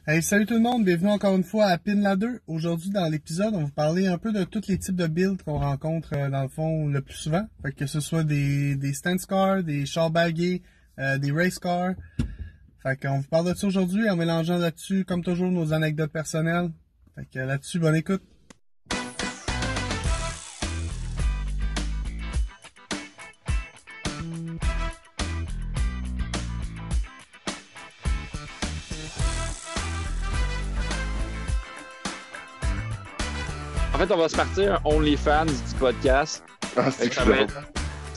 Hey, salut tout le monde, bienvenue encore une fois à Pin la 2. Aujourd'hui, dans l'épisode, on va vous parler un peu de tous les types de builds qu'on rencontre dans le fond le plus souvent. Fait que ce soit des stance cars, des chars bagués, des race cars. Fait qu'on vous parle de ça aujourd'hui en mélangeant là-dessus, comme toujours, nos anecdotes personnelles. Fait que là-dessus, bonne écoute. En fait, on va se partir un OnlyFans du podcast. Ah, Fait c'est que ça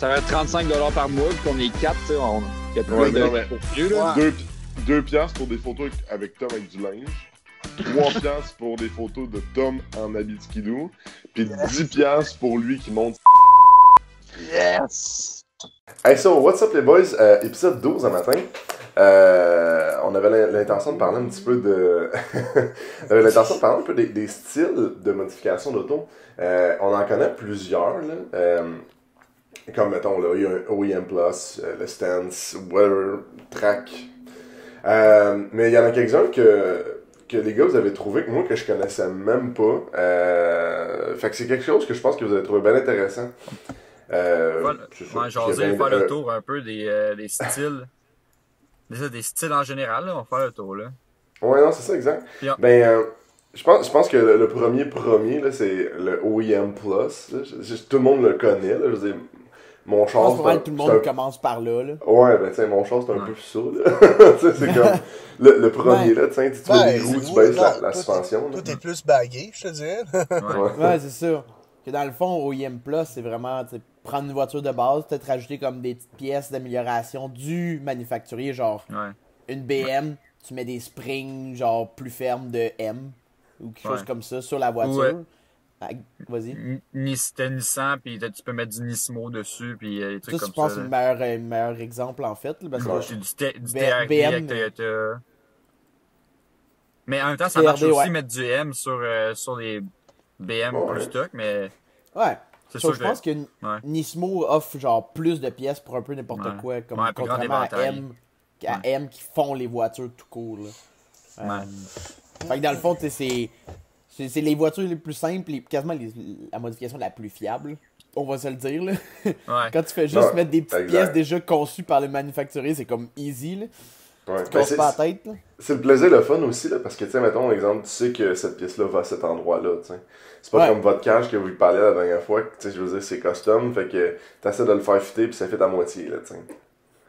va être 35$ par mois, puis on est 4, tu sais, on a plein Ouais, de non, mais- contenus, là. Deux piastres pour des photos avec Tom avec du linge. 3 piastres pour des photos de Tom en habit de skidoo. Puis 10 piastres pour lui qui monte. Yes! Hey, so, what's up les boys? Épisode 12 un matin. On avait l'intention de parler un petit peu de... on avait l'intention de parler un peu des styles de modification d'auto. On en connaît plusieurs, là. Comme, mettons, là, il y a un OEM Plus, le Stance, whatever, Track. Mais il y en a quelques-uns que les gars, vous avez trouvé que moi, que je connaissais même pas. Fait que c'est quelque chose que je pense que vous avez trouvé bien intéressant. Jaser, faire le tour un peu des styles. Des styles en général, là, on va faire le tour, là. Ouais, non, c'est ça, exact. Bien. Je pense que le premier là, c'est le OEM Plus. Là. Tout le monde le connaît, là. Je veux dire, mon Je char, pense que tout le monde commence par là. Ouais, ben, tu sais, mon char, c'est un peu ça, là. Tu sais, c'est comme le premier, là, tu sais, tu mets des roues, tu baisses la suspension. Tout est plus bagué, je te dirais. Ouais, c'est sûr. Que dans le fond, OEM Plus, c'est vraiment prendre une voiture de base, peut-être rajouter comme des petites pièces d'amélioration du manufacturier, genre une BM, tu mets des springs genre plus fermes de M ou quelque chose comme ça sur la voiture. Vas-y. C'était Nissan, puis tu peux mettre du Nismo dessus, puis des trucs Ça, comme je pense ça. que c'est le meilleur exemple en fait. Là, parce que J'ai du TRD BM, avec Toyota. Mais en même temps, ça marche TRD, aussi mettre du M sur les BM plus stock, mais ouais. c'est So, sûr je pense que Nismo offre genre plus de pièces pour un peu n'importe quoi, comme contrairement à M qui font les voitures tout court. Là. Fait que dans le fond, c'est les voitures les plus simples et quasiment la modification la plus fiable. On va se le dire, là. Quand tu fais juste mettre des petites pièces déjà conçues par le manufacturier, c'est comme easy, là. Ouais. Tu casses pas la tête, là. C'est le plaisir, le fun aussi, là, parce que, tu sais, mettons, exemple, tu sais que cette pièce-là va à cet endroit-là, tu sais. C'est pas comme votre cache que vous parliez la dernière fois, tu sais, je veux dire, c'est custom, fait que t'essaies de le faire fitter puis ça fit à moitié, là, tu sais.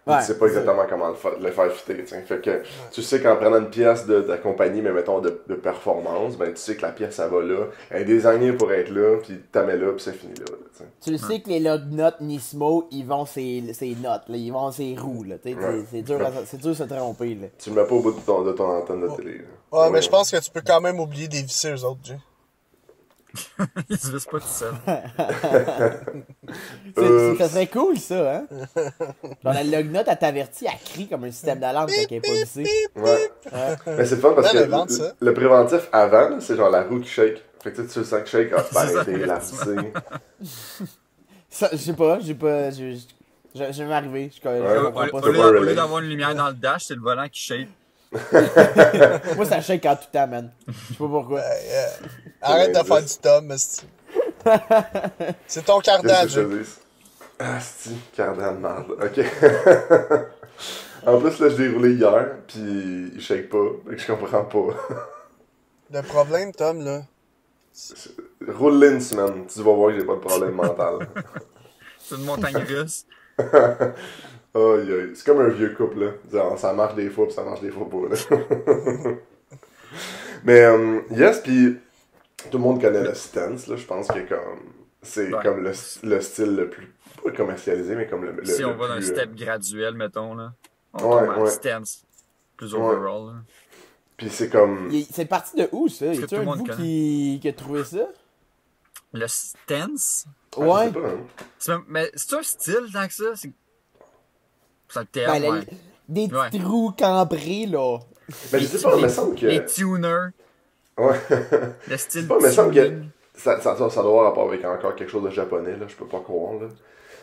Tu sais pas exactement comment le faire fitter, tu sais. Fait que tu sais qu'en prenant une pièce de ta compagnie, mais mettons de performance, ben tu sais que la pièce, ça va là, elle est designée pour être là, puis t'as mets là, puis c'est fini là, tu sais. Tu le sais que les log notes Nismo, ils vont ces notes, là, ils vont ces roues, là, tu sais, c'est dur de se tromper, là. Tu le mets pas au bout de ton antenne de télé, là. Ouais, mais je pense que tu peux quand même oublier des vissés, eux autres, Jay. ils se vissent pas tout seul. Ça serait cool, ça, hein? Genre, la log note, elle t'avertit, elle crie comme un système d'alarme quand elle est pas vissée. Ouais. Mais c'est fun parce que le préventif avant, là, c'est genre la roue qui shake. Fait que tu le sens que shake, t'es lancé. Je sais pas, j'ai jamais arrivé. Je comprends pas. Au lieu d'avoir une lumière dans le dash, c'est le volant qui shake. Moi, ça shake en tout temps, man. Je sais pas pourquoi. Arrête de faire du Tom, c'est ton cardan, Jay. Ah, c'est cardan de merde. Ok. En plus, là, je l'ai roulé hier, pis il shake pas. Fait que je comprends pas. Le problème, Tom, là. Roule-le une semaine, tu vas voir que j'ai pas de problème mental. C'est une montagne russe. Aïe, aïe. C'est comme un vieux couple, là. Genre, ça marche des fois, pis ça marche des fois pas, là. Mais, yes, pis tout le monde connaît le stance, là. Je pense que c'est comme le style le plus, pas commercialisé, mais comme le si on va dans un step graduel, mettons, là. On tombe en stance. Plus overall, là. Pis c'est comme... C'est parti de où, ça? Y a-tu un de vous qui a trouvé ça? Le stance? Ouais. Je sais pas, hein. Mais c'est un style, tant que ça? C'est le terme, ouais. Des petits trous cambrés, là. Mais je sais pas, il me semble que... Les tuners. Ouais. Le style il me semble que ça doit avoir rapport avec encore quelque chose de japonais, là. Je peux pas croire, là.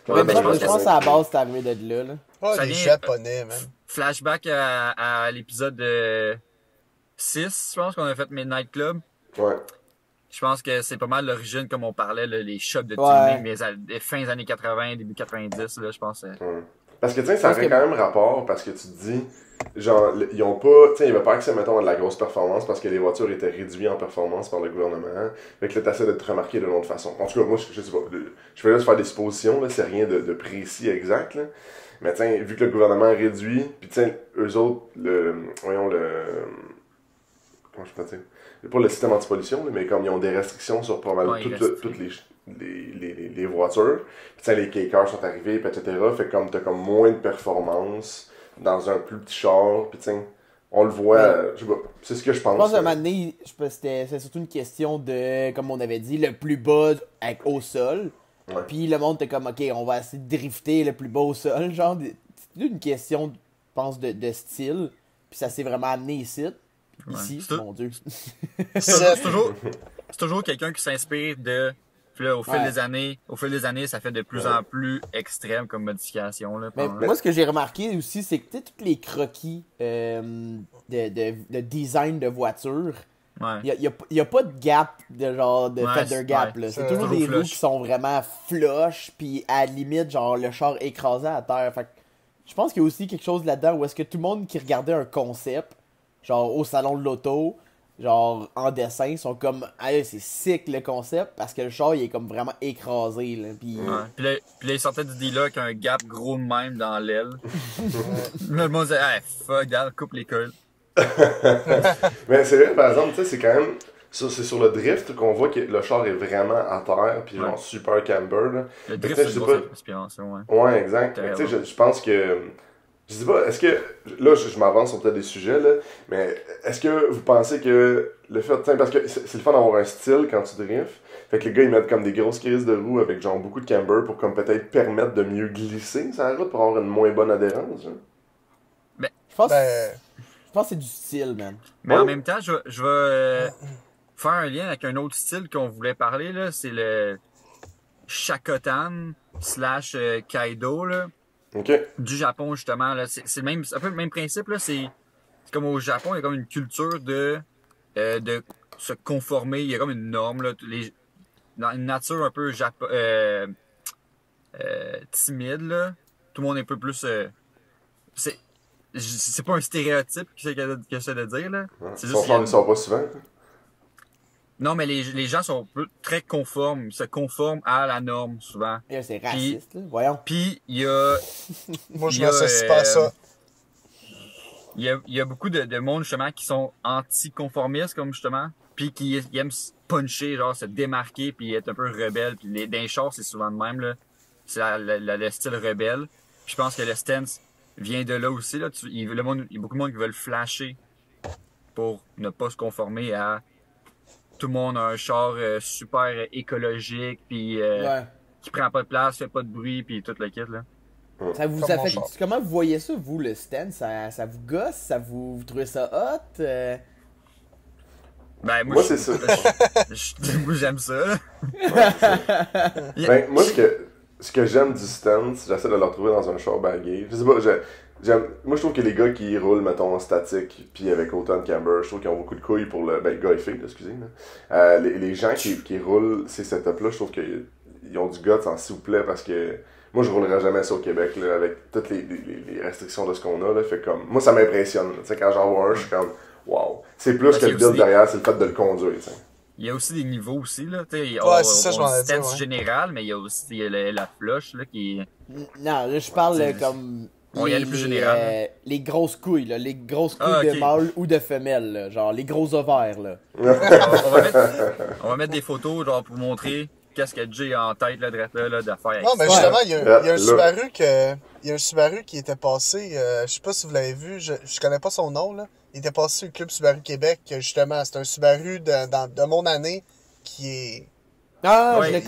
Ouais, mais je pense que à la base, c'est arrivé de là, là. Oh, les japonais, man. Flashback à l'épisode 6, je pense qu'on a fait Midnight Club. Ouais. Je pense que c'est pas mal l'origine, comme on parlait, là, les shops de tuning, les fins années 80, début 90, là, je pense. Parce que, tu sais, ça aurait quand même rapport, parce que tu te dis, genre, ils ont pas, tu sais, il n'y avait pas accès, mettons, à de la grosse performance, parce que les voitures étaient réduites en performance par le gouvernement. Fait que là, t'essaies de te remarquer d'une autre façon. En tout cas, moi, je sais pas, je vais juste faire des suppositions, là, c'est rien de précis, exact, là. Mais, tu sais, vu que le gouvernement réduit, puis, tu sais, eux autres, comment je peux dire? Pas le système anti-pollution, mais comme ils ont des restrictions sur pas mal toutes les voitures. Puis, les K-Cars sont arrivés, etc. Fait comme t'as comme moins de performance dans un plus petit char. Puis, on le voit, je sais pas, c'est ce que je pense. Je pense qu'à un moment donné, c'était surtout une question de, comme on avait dit, le plus bas au sol. Ouais. Puis le monde était comme, ok, on va essayer de drifter le plus bas au sol. Genre, c'est une question, je pense, de style. Puis ça s'est vraiment amené ici. Ici, mon Dieu. C'est toujours quelqu'un qui s'inspire de. Puis là, au fil des années, ça fait de plus en plus extrême comme modification. Là, mais moi, ce que j'ai remarqué aussi, c'est que tous les croquis de design de voiture, il n'y a pas de gap, de genre de feather gap. Là. C'est toujours des roues qui sont vraiment flush, puis à la limite, genre le char écrasé à terre. Fait que je pense qu'il y a aussi quelque chose là-dedans où est-ce que tout le monde qui regardait un concept, genre au salon de l'auto, genre en dessin, sont comme hey, c'est sick le concept parce que le char il est comme vraiment écrasé là. Puis là il sortait du dealer avec un gap gros de même dans l'aile. Le monde disait hey fuck, regarde, coupe les cols. Mais c'est vrai, par exemple, tu sais, c'est quand même. C'est sur le drift qu'on voit que le char est vraiment à terre, puis genre super camber. Là. Le drift, c'est une grosse inspiration, ouais. Ouais, exact. Tu sais, je pense que. Je sais pas, est-ce que. Là, je m'avance sur peut-être des sujets, là, mais est-ce que vous pensez que le fait. Parce que c'est le fun d'avoir un style quand tu drifts. Fait que les gars, ils mettent comme des grosses crises de roues avec genre beaucoup de camber pour comme peut-être permettre de mieux glisser sur la route pour avoir une moins bonne adhérence. Genre. Ben, je pense que c'est du style, man. Mais en même temps, je vais faire un lien avec un autre style qu'on voulait parler, là. C'est le Shakotan / Kaido, là. Okay. Du Japon, justement, là. C'est un peu le même principe, là. C'est comme au Japon, il y a comme une culture de se conformer. Il y a comme une norme, là. Dans une nature un peu timide, là. Tout le monde est un peu plus... c'est pas un stéréotype que j'essaie de dire, là. Ouais. C'est juste ils sont pas souvent. Non, mais les gens sont très conformes. Ils se conforment à la norme, souvent. Et c'est raciste, là. Voyons. Puis, il y a... Moi, je m'associe pas à ça. Il y a beaucoup de monde, justement, qui sont anti-conformistes, comme justement, puis qui aiment se puncher, genre se démarquer, puis être un peu rebelle. Puis dans les chars, c'est souvent de même, là. C'est le style rebelle. Puis je pense que le stance vient de là aussi, là. Il y a beaucoup de monde qui veulent flasher pour ne pas se conformer à... Tout le monde a un char super écologique, puis qui prend pas de place, fait pas de bruit, puis tout le kit, là. Ça vous affecte. Comment vous voyez ça, vous, le stand? Ça vous gosse? Vous trouvez ça hot? Ben, moi c'est ça. Moi, j'aime ça. Ben, moi, ce que j'aime du stand, j'essaie de le retrouver dans un char bagué. Je sais pas, moi, je trouve que les gars qui roulent, mettons, en statique, puis avec autant de camber, je trouve qu'ils ont beaucoup de couilles pour le... Ben, le gars et filles, excusez. Les gens qui roulent ces setups-là, je trouve qu'ils ont du guts, s'il vous plaît, parce que moi, je roulerais jamais ça au Québec, là, avec toutes les restrictions de ce qu'on a, là. Fait comme... Moi, ça m'impressionne. Tu sais, quand j'en vois un, je suis comme... Wow. C'est plus que le build derrière, c'est le fait de le conduire, tu sais. Il y a aussi des niveaux aussi, là. Ouais, c'est ça, je m'en ai dit, stance général, mais il y a aussi la flush, là, qui... Non, là, je parle comme... Il y a le plus général. Les grosses couilles, là, les grosses couilles de mâle ou de femelle, là, genre les gros ovaires. Là. on va mettre des photos genre pour montrer qu'est-ce que Jay a en tête là, d'affaires. Non, mais justement, il y a un Subaru qui était passé, je sais pas si vous l'avez vu, je connais pas son nom, là. Il était passé au Club Subaru Québec, justement, c'est un Subaru de mon année qui est... Ah, je le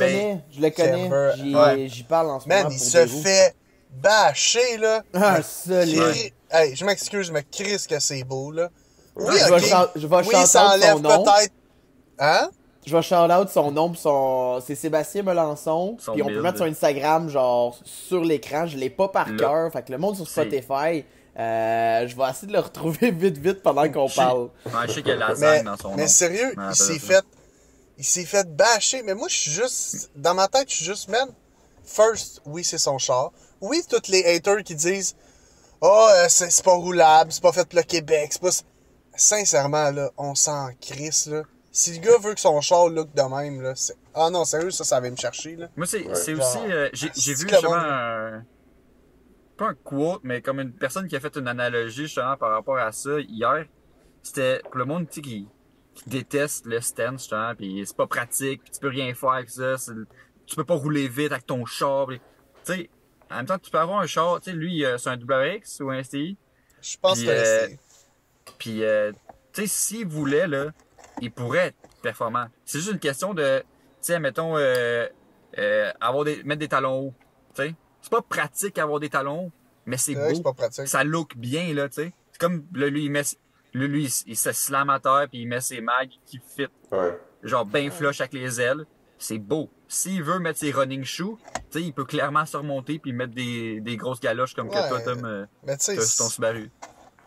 connais, j'y parle en ce moment. Man, il se fait bâché, là. Ah, solide. Hey, je m'excuse, mais Chris que c'est beau, là. Oui, je vais oui, ça enlève son nom. Peut-être... Hein? Je vais shout-out son nom, c'est Sébastien Melançon, puis on peut mettre son Instagram, genre, sur l'écran. Je l'ai pas par cœur, fait que le monde sur Spotify, Je vais essayer de le retrouver vite pendant qu'on parle. Ouais, je sais qu'il y a lasagne dans son nom. Mais sérieux, il s'est fait bâcher. Mais moi, je suis juste... Dans ma tête, je suis juste, man, first, oui, c'est son char. Oui, tous les haters qui disent « Oh, c'est pas roulable, c'est pas fait pour le Québec, c'est pas... » Sincèrement, là, on s'en crisse, là. Si le gars veut que son char look de même, là, c'est... Ah non, sérieux, ça va me chercher, là. Moi, c'est Genre, aussi... j'ai vu justement un... Pas un quote, mais comme une personne qui a fait une analogie justement par rapport à ça hier. C'était pour le monde, tu sais, qui déteste le stand, justement, pis c'est pas pratique, pis tu peux rien faire avec ça, tu peux pas rouler vite avec ton char, tu sais, en même temps, tu peux avoir un char, tu sais, lui, c'est un WX ou un STI. Je pense que c'est... Puis, tu sais, s'il voulait, là, il pourrait être performant. C'est juste une question de, tu sais, mettons, mettre des talons hauts, tu sais. C'est pas pratique avoir des talons, mais c'est beau. C'est pas pratique. Ça look bien, là, tu sais. C'est comme, là, lui, il se slam à terre, puis il met ses mags qui fit. Ouais. Genre, ben flush avec les ailes. C'est beau. S'il veut mettre ses running shoes, tu sais, il peut clairement se remonter puis mettre des grosses galoches comme que toi, Tom, sur ton Subaru.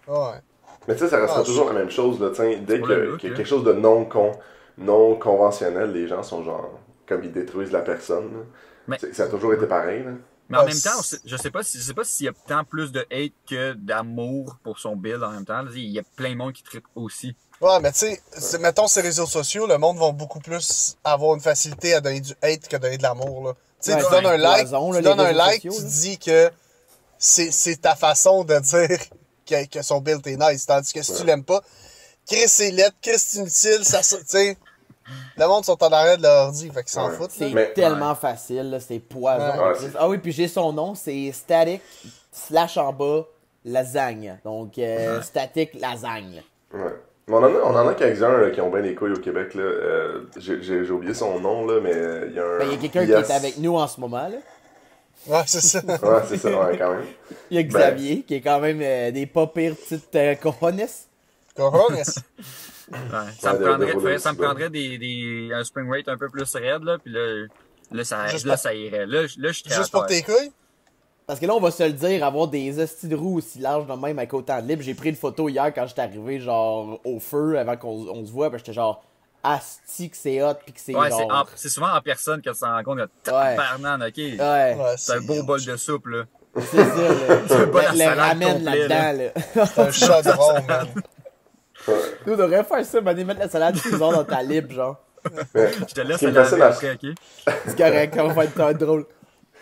Ouais. Mais tu sais, ça restera toujours la même chose, là, t'sais, dès qu'il y a quelque chose de non conventionnel, les gens sont genre, comme ils détruisent la personne, là. Mais... Ça a toujours été pareil, là. Mais en même temps, je sais pas s'il y a tant plus de hate que d'amour pour son build en même temps. Il y a plein de monde qui trippe aussi. Ouais, mais tu sais, mettons ces réseaux sociaux, le monde va beaucoup plus avoir une facilité à donner du hate que donner de l'amour, là. Tu sais, tu donnes un like, tu dis que c'est ta façon de dire que son build est nice. Tandis que si tu l'aimes pas, Chris c'est lettre, Chris c'est inutile, ça, tu sais. Le monde sont en arrêt de leur ordi, fait qu'ils s'en foutent. C'est tellement facile, là, c'est poison. Ah oui, puis j'ai son nom, c'est Static / en bas lasagne. Donc, Static lasagne. Ouais. Mais on en a quelques-uns qui ont bien des couilles au Québec, là. J'ai oublié son nom, là, mais il y a un... Ben, il y a quelqu'un qui est avec nous en ce moment, là. Ouais, c'est ça. Ouais, c'est ça, ouais, quand même. Il y a Xavier, qui est quand même des pas pires petites cojones. Cojones. Ouais, ça me prendrait un spring rate un peu plus raide, là, puis là, ça irait. Là, je suis juste pour tes couilles? Parce que là, on va se le dire, avoir des hosties de roues aussi larges de même avec autant de libre. J'ai pris une photo hier quand j'étais arrivé, genre, au feu, avant qu'on se voit, pis j'étais genre, asti que c'est hot, pis que c'est genre... c'est souvent en personne que tu te rends compte que tabarnak, ok. Ouais. C'est un beau bol de soupe, là. C'est ça, là. C'est un bol à salade ramen complet, là-dedans, là. C'est un chaudron, man. Nous, on devrait faire ça, mais mettre la salade cuisson dans ta lip, genre. Je te laisse la laver après, ok? C'est correct, on va être drôle.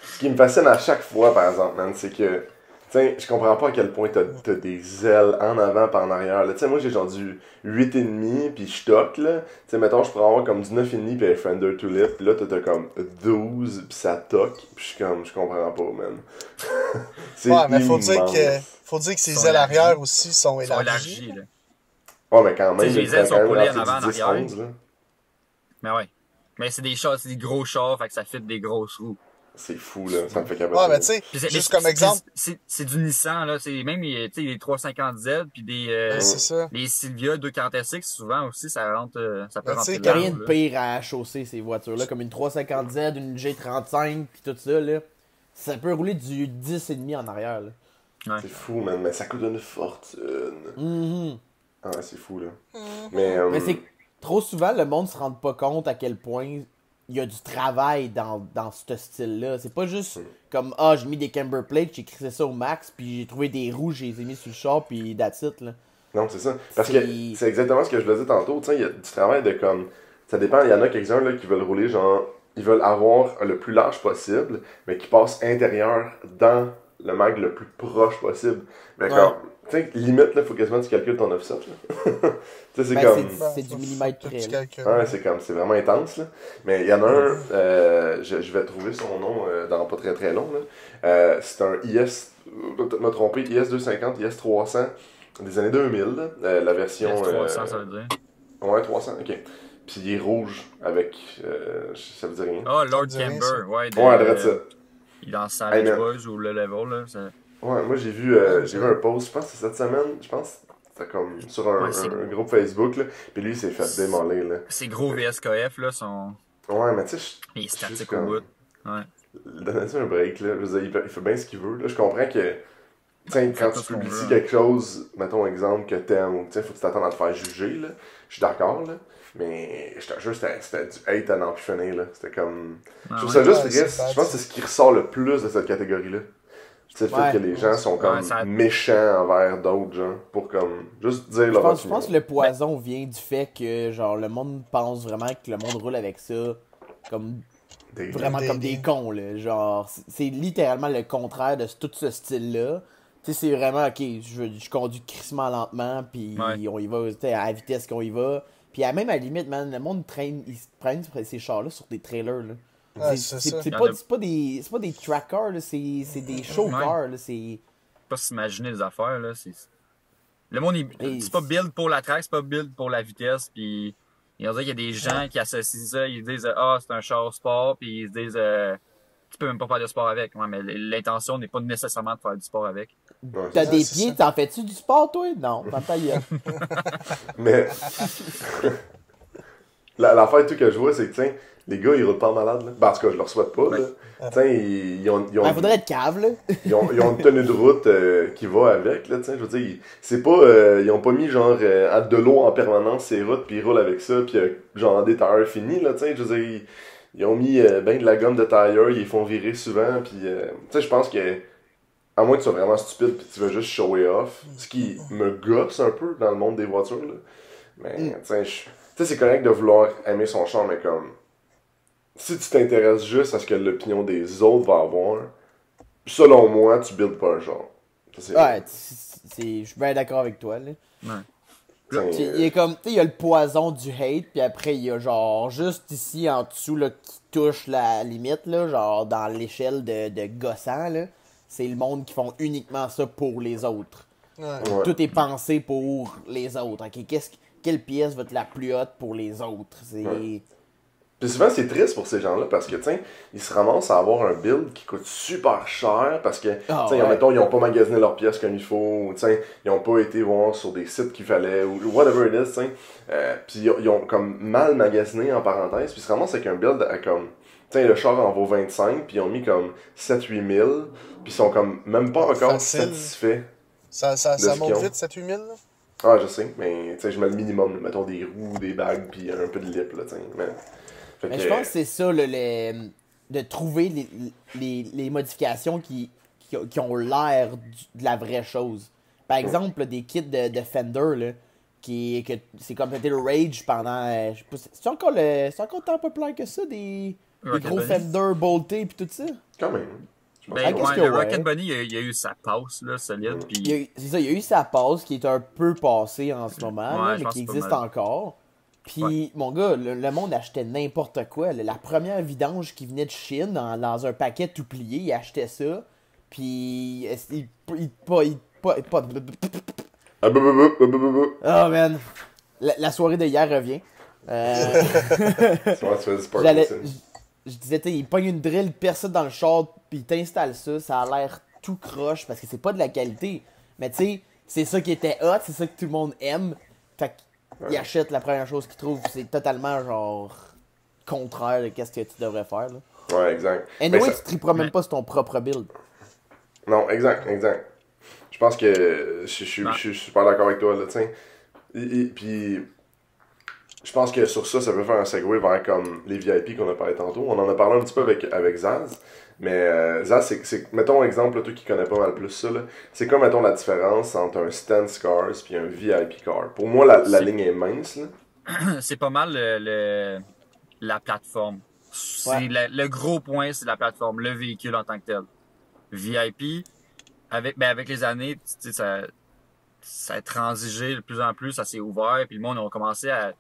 Ce qui me fascine à chaque fois, par exemple, man, c'est que, tu sais, je comprends pas à quel point t'as des ailes en avant par en arrière, là. Tu sais, moi, j'ai genre du 8,5 pis je toque, là. Tu sais, mettons, je pourrais avoir comme du 9,5 pis un Fender Tulip, pis là, t'as comme 12 pis ça toque, pis je suis comme, je comprends pas, man. C'est ouais, mais immense. faut dire que ses ailes arrière aussi sont élargies. Là. Ouais, mais quand même, les ailes sont collées en avant, en 10, arrière. 11, là. Mais ouais. Mais c'est des gros chars, fait que ça fit des grosses roues. C'est fou, là. Ça me fait capoter. Ouais, mais tu sais, juste comme exemple. C'est du Nissan, là. C'est même, tu sais, les 350Z, puis les Silvia 240SX, souvent aussi, ça rentre, ça peut rentrer. Il n'y a rien de pire à chausser ces voitures-là, comme une 350Z, une G35, puis tout ça, là. Ça peut rouler du 10,5 en arrière, là. Ouais. C'est fou, man. Mais ça coûte une fortune. Mm-hmm. Ah, c'est fou, là. Mm-hmm. Mais c'est trop souvent, le monde se rend pas compte à quel point il y a du travail dans ce style-là. C'est pas juste comme, j'ai mis des camber plates, j'ai crissé ça au max, puis j'ai trouvé des roues, j'ai les ai mis sur le char, puis that's it, là. Non, c'est ça. Parce que c'est exactement ce que je le disais tantôt. Tu sais, il y a du travail de comme... Ça dépend, il y en a quelques-uns là qui veulent rouler, genre... Ils veulent avoir le plus large possible, mais qui passent intérieur dans le mag le plus proche possible. Mais comme... Tu sais, limite, là, faut quasiment que tu calcules ton offset, là. Tu sais, c'est comme... C'est du millimètre près, là. Ouais, c'est vraiment intense, là. Mais il y en a un, je vais trouver son nom dans pas très très long, là. C'est un IS, peut-être me tromper, IS250, IS300 des années 2000, là. La version... IS300, ça veut dire? Ouais, 300, ok. Puis il est rouge avec... ça veut dire rien. Ah, Lord Camber, ouais. Ouais, arrête ça. Il est dans Savage Boys ou le level, là. Ouais, moi j'ai vu un post, je pense que c'est cette semaine, je pense, c'était comme sur un groupe Facebook, là, puis lui il s'est fait démolir, là. Ces gros VSKF, là, sont... Ouais, mais tu sais, il est statique au bout. Ouais. Donnez-lui un break, là, je veux dire, il fait bien ce qu'il veut, là, je comprends que, tu T'sais, quand tu publies quelque chose, mettons exemple que t'aimes, ou faut que tu t'attendes à te faire juger, là. Je suis d'accord, là. Mais je te jure, c'était du hate à n'en plus finir, là. C'était comme. Je trouve ça juste triste. Je pense que c'est ce qui ressort le plus de cette catégorie-là. C'est le fait que les gens sont comme méchants envers d'autres gens pour comme juste dire leur opinion. Je pense que le poison vient du fait que genre le monde pense vraiment que le monde roule avec ça comme comme des cons là. Genre c'est littéralement le contraire de tout ce style-là. Tu sais, c'est vraiment ok, je conduis crissement lentement puis on y va à la vitesse qu'on y va. Puis même à la limite, man, le monde ils prennent ces chars-là sur des trailers là. C'est pas des track cars, c'est des show cars. C'est pas s'imaginer les affaires. Là, le monde, c'est pas build pour la track, c'est pas build pour la vitesse. Puis, on dirait qu'il y a des gens qui associent ça, ils disent c'est un char sport, puis ils se disent tu peux même pas faire de sport avec. Ouais, mais l'intention n'est pas nécessairement de faire du sport avec. T'as des pieds, t'en fais-tu du sport, toi? Non, t'en ta gueule. Mais l'affaire tout que je vois, c'est que tiens, les gars, ils roulent pas malade, là. Ben, en tout cas, je leur souhaite pas, là. Tiens, ils ont faudrait être cave, là. ils ont une tenue de route qui va avec, là, tiens. Je veux dire, c'est pas... ils ont pas mis, genre, de l'eau en permanence ces routes, puis ils roulent avec ça, puis genre, des tailleurs finis, là, tiens. Je veux dire, ils ont mis ben de la gomme de tailleur, ils les font virer souvent, puis... tu sais, je pense que... À moins que tu sois vraiment stupide, puis tu veux juste show it off, ce qui me gosse un peu dans le monde des voitures, là. Mais, tiens, c'est correct de vouloir aimer son char, mais comme... Si tu t'intéresses juste à ce que l'opinion des autres va avoir, selon moi, tu builds pas un char. Ouais, je suis bien d'accord avec toi, là. Ouais. Il est comme, tu sais, il y a le poison du hate, puis après, il y a genre, juste ici, en dessous, là, qui touche la limite, là, genre, dans l'échelle de gossant, là. C'est le monde qui font uniquement ça pour les autres. Ouais. Tout est pensé pour les autres. Ok, quelle pièce va être la plus haute pour les autres? Puis souvent, c'est triste pour ces gens-là parce que, tiens, ils se ramassent à avoir un build qui coûte super cher parce que, mettons, ils ont pas magasiné leurs pièces comme il faut, ou, tiens, ils ont pas été voir sur des sites qu'il fallait, ou whatever it is, tiens. Puis ils ont comme mal magasiné, en parenthèse, puis ils se ramassent avec un build à comme, tiens, le char en vaut 25, puis ils ont mis comme 7-8 000, puis ils sont comme même pas encore satisfaits. Ça monte vite, 7-8 000, là? Ah, je sais, mais, tu sais, je mets le minimum, mettons des roues, des bagues, puis un peu de lip, là, tiens, mais je pense que c'est ça, de trouver les modifications qui ont l'air de la vraie chose. Par exemple, des kits de Fender, là, que c'est comme c'était le Rage pendant... je sais pas, c'est encore tant populaire que ça, des gros Fender boltés pis tout ça? Quand même. Le Rocket Bunny, il y a eu sa passe, là, solide. Pis... C'est ça, il y a eu sa passe qui est un peu passée en ce moment, là, mais qui existe encore. Puis, mon gars, le monde achetait n'importe quoi. La première vidange qui venait de Chine, dans un paquet tout plié, il achetait ça. Puis, oh, man. La soirée de hier revient. Je disais, il pogne une drill, personne dans le char, puis il t'installe ça. Ça a l'air tout croche parce que c'est pas de la qualité. Mais tu sais, c'est ça qui était hot, c'est ça que tout le monde aime. Fait il achète la première chose qu'il trouve. C'est totalement, genre, contraire de qu'est-ce que tu devrais faire, là. Ouais, exact. Anyway, tu triperas même pas sur ton propre build. Non, exact. Je pense que je suis super d'accord avec toi, là, tu sais. Puis, je pense que sur ça peut faire un segue vers comme les VIP qu'on a parlé tantôt. On en a parlé un petit peu avec Zaz. Mais Zaz, c'est mettons exemple, là, toi qui connais pas mal plus ça, là, c'est quoi, mettons, la différence entre un Stance Cars puis un VIP Car? Pour moi, la ligne est mince, là. C'est pas mal la plateforme. C'est le gros point, c'est la plateforme, le véhicule en tant que tel. VIP, avec les années, tu sais, ça a transigé de plus en plus, ça s'est ouvert, puis le monde a commencé à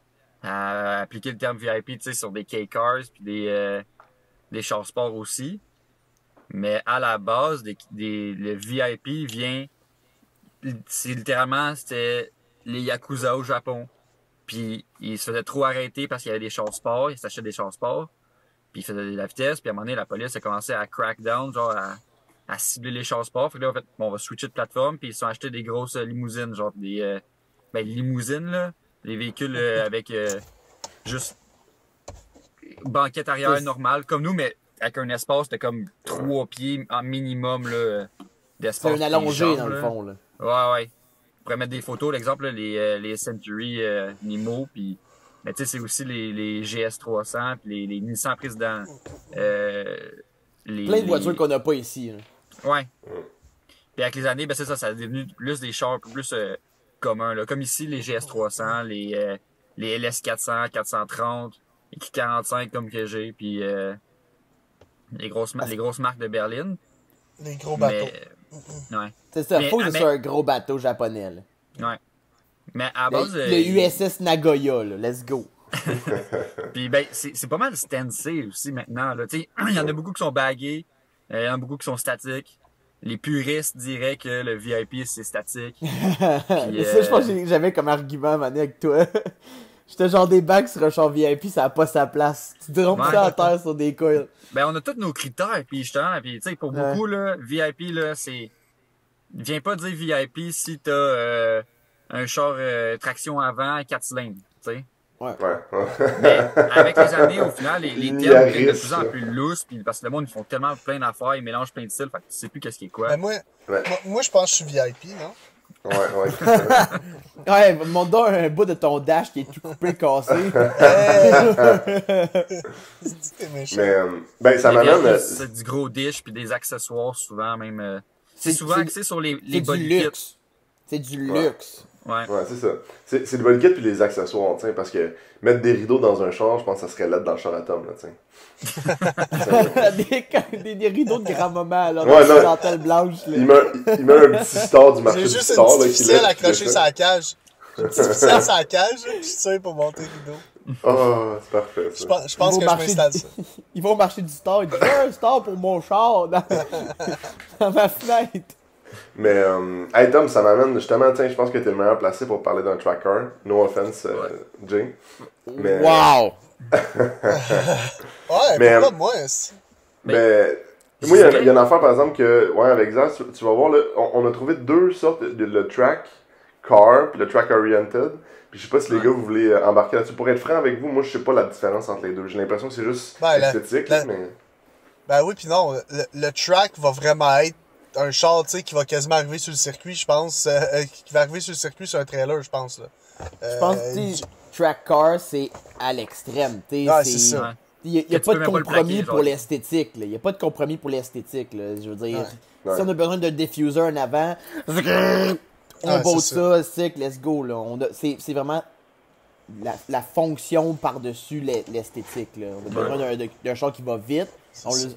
appliquer le terme VIP, tu sais, sur des K-Cars puis des chars sport aussi. Mais à la base, le VIP vient... C'était les Yakuza au Japon. Puis ils se faisaient trop arrêter parce qu'il y avait des chars sport, ils s'achetaient des chars sport. Puis ils faisaient de la vitesse, puis à un moment donné, la police a commencé à crack down, genre à cibler les chars sport. Fait que là, en fait, on va switcher de plateforme, puis ils se sont achetés des grosses limousines, genre des limousines, là. Les véhicules avec juste banquette arrière normale, comme nous, mais avec un espace de comme 3 pieds en minimum, là. d'espace. C'est un allongé, dans le fond, là. Ouais. On pourrait mettre des photos, l'exemple, les Century Nemo, puis... Mais tu sais, c'est aussi les GS300, puis les Nissan Président. Plein de voitures qu'on n'a pas ici. Là. Ouais. Puis avec les années, ben c'est ça a devenu plus des chars plus communs. Là. Comme ici, les GS300, les LS400, 430, les Q45 comme que j'ai, puis les grosses marques de berline. Les gros bateaux. Ouais. C'est ça, faut que ce soit un gros bateau japonais. Là. Ouais. Mais à base... Le USS Nagoya, là, let's go. Puis ben, c'est pas mal stencé aussi maintenant. Il y en a beaucoup qui sont bagués, il y en a beaucoup qui sont statiques. Les puristes diraient que le VIP, c'est statique. Puis, ça, je pense que j'avais comme argument, mané, avec toi. J'étais genre des bacs sur un char VIP, ça a pas sa place. Tu trompes ça à terre sur des coils. Ben, on a tous nos critères, puis justement, puis tu sais, pour beaucoup, là, VIP, là, c'est... Viens pas dire VIP si t'as un char traction avant, 4 cylindres, tu sais. Ouais. Mais avec les années, au final, les termes deviennent de plus en plus lousses, puis parce que le monde, ils font tellement plein d'affaires, ils mélangent plein de styles, fait que tu sais plus qu'est-ce qui est quoi. Ben moi, je pense que je suis VIP, non? Ouais. Ouais, montre-donc un bout de ton dash qui est tout coupé, cassé. Mais, ben, ça m'amène... C'est du gros dish, puis des accessoires, souvent, même... c'est souvent axé sur les body kits. C'est du luxe. Ouais, c'est ça. C'est le body kit puis les accessoires, tu sais, parce que mettre des rideaux dans un char, je pense que ça serait laid dans le char à Tom, là, tu sais. des rideaux de grand-maman, là, dans une dentelle blanche, là. Il met un petit star du marché du star, là, qui J'ai juste une petite ficelle accrochée sur la cage. Une petite ficelle sur la cage, puis je tire pour monter le rideau. Oh, c'est parfait, ça. Je pense que je m'installe ça. Ils vont marcher du star, ils disent « un star pour mon char dans ma fenêtre. » Mais, hey Tom, ça m'amène justement, tiens, je pense que t'es le meilleur placé pour parler d'un track car. No offense, Jay. Mais... Wow! Ouais, mais, pourquoi moi? Mais, moi, il y a une affaire, par exemple, que, ouais, avec Zach, tu vas voir, là, on a trouvé deux sortes le track car puis le track oriented. Puis je sais pas si les gars, vous voulez embarquer là-dessus. Pour être franc avec vous, moi, je sais pas la différence entre les deux. J'ai l'impression que c'est juste esthétique, mais... Ben oui, puis non, le track va vraiment être un char, tu sais, qui va quasiment arriver sur le circuit, je pense. Qui va arriver sur le circuit sur un trailer, je pense, là. Je pense que track car, c'est à l'extrême. Ouais, c'est ça. Il n'y a pas de compromis pour l'esthétique. Il n'y a pas de compromis pour l'esthétique. Je veux dire, si on a besoin d'un diffuser en avant, on botte ça, sick, let's go. C'est vraiment la fonction par-dessus l'esthétique. On a besoin d'un char qui va vite.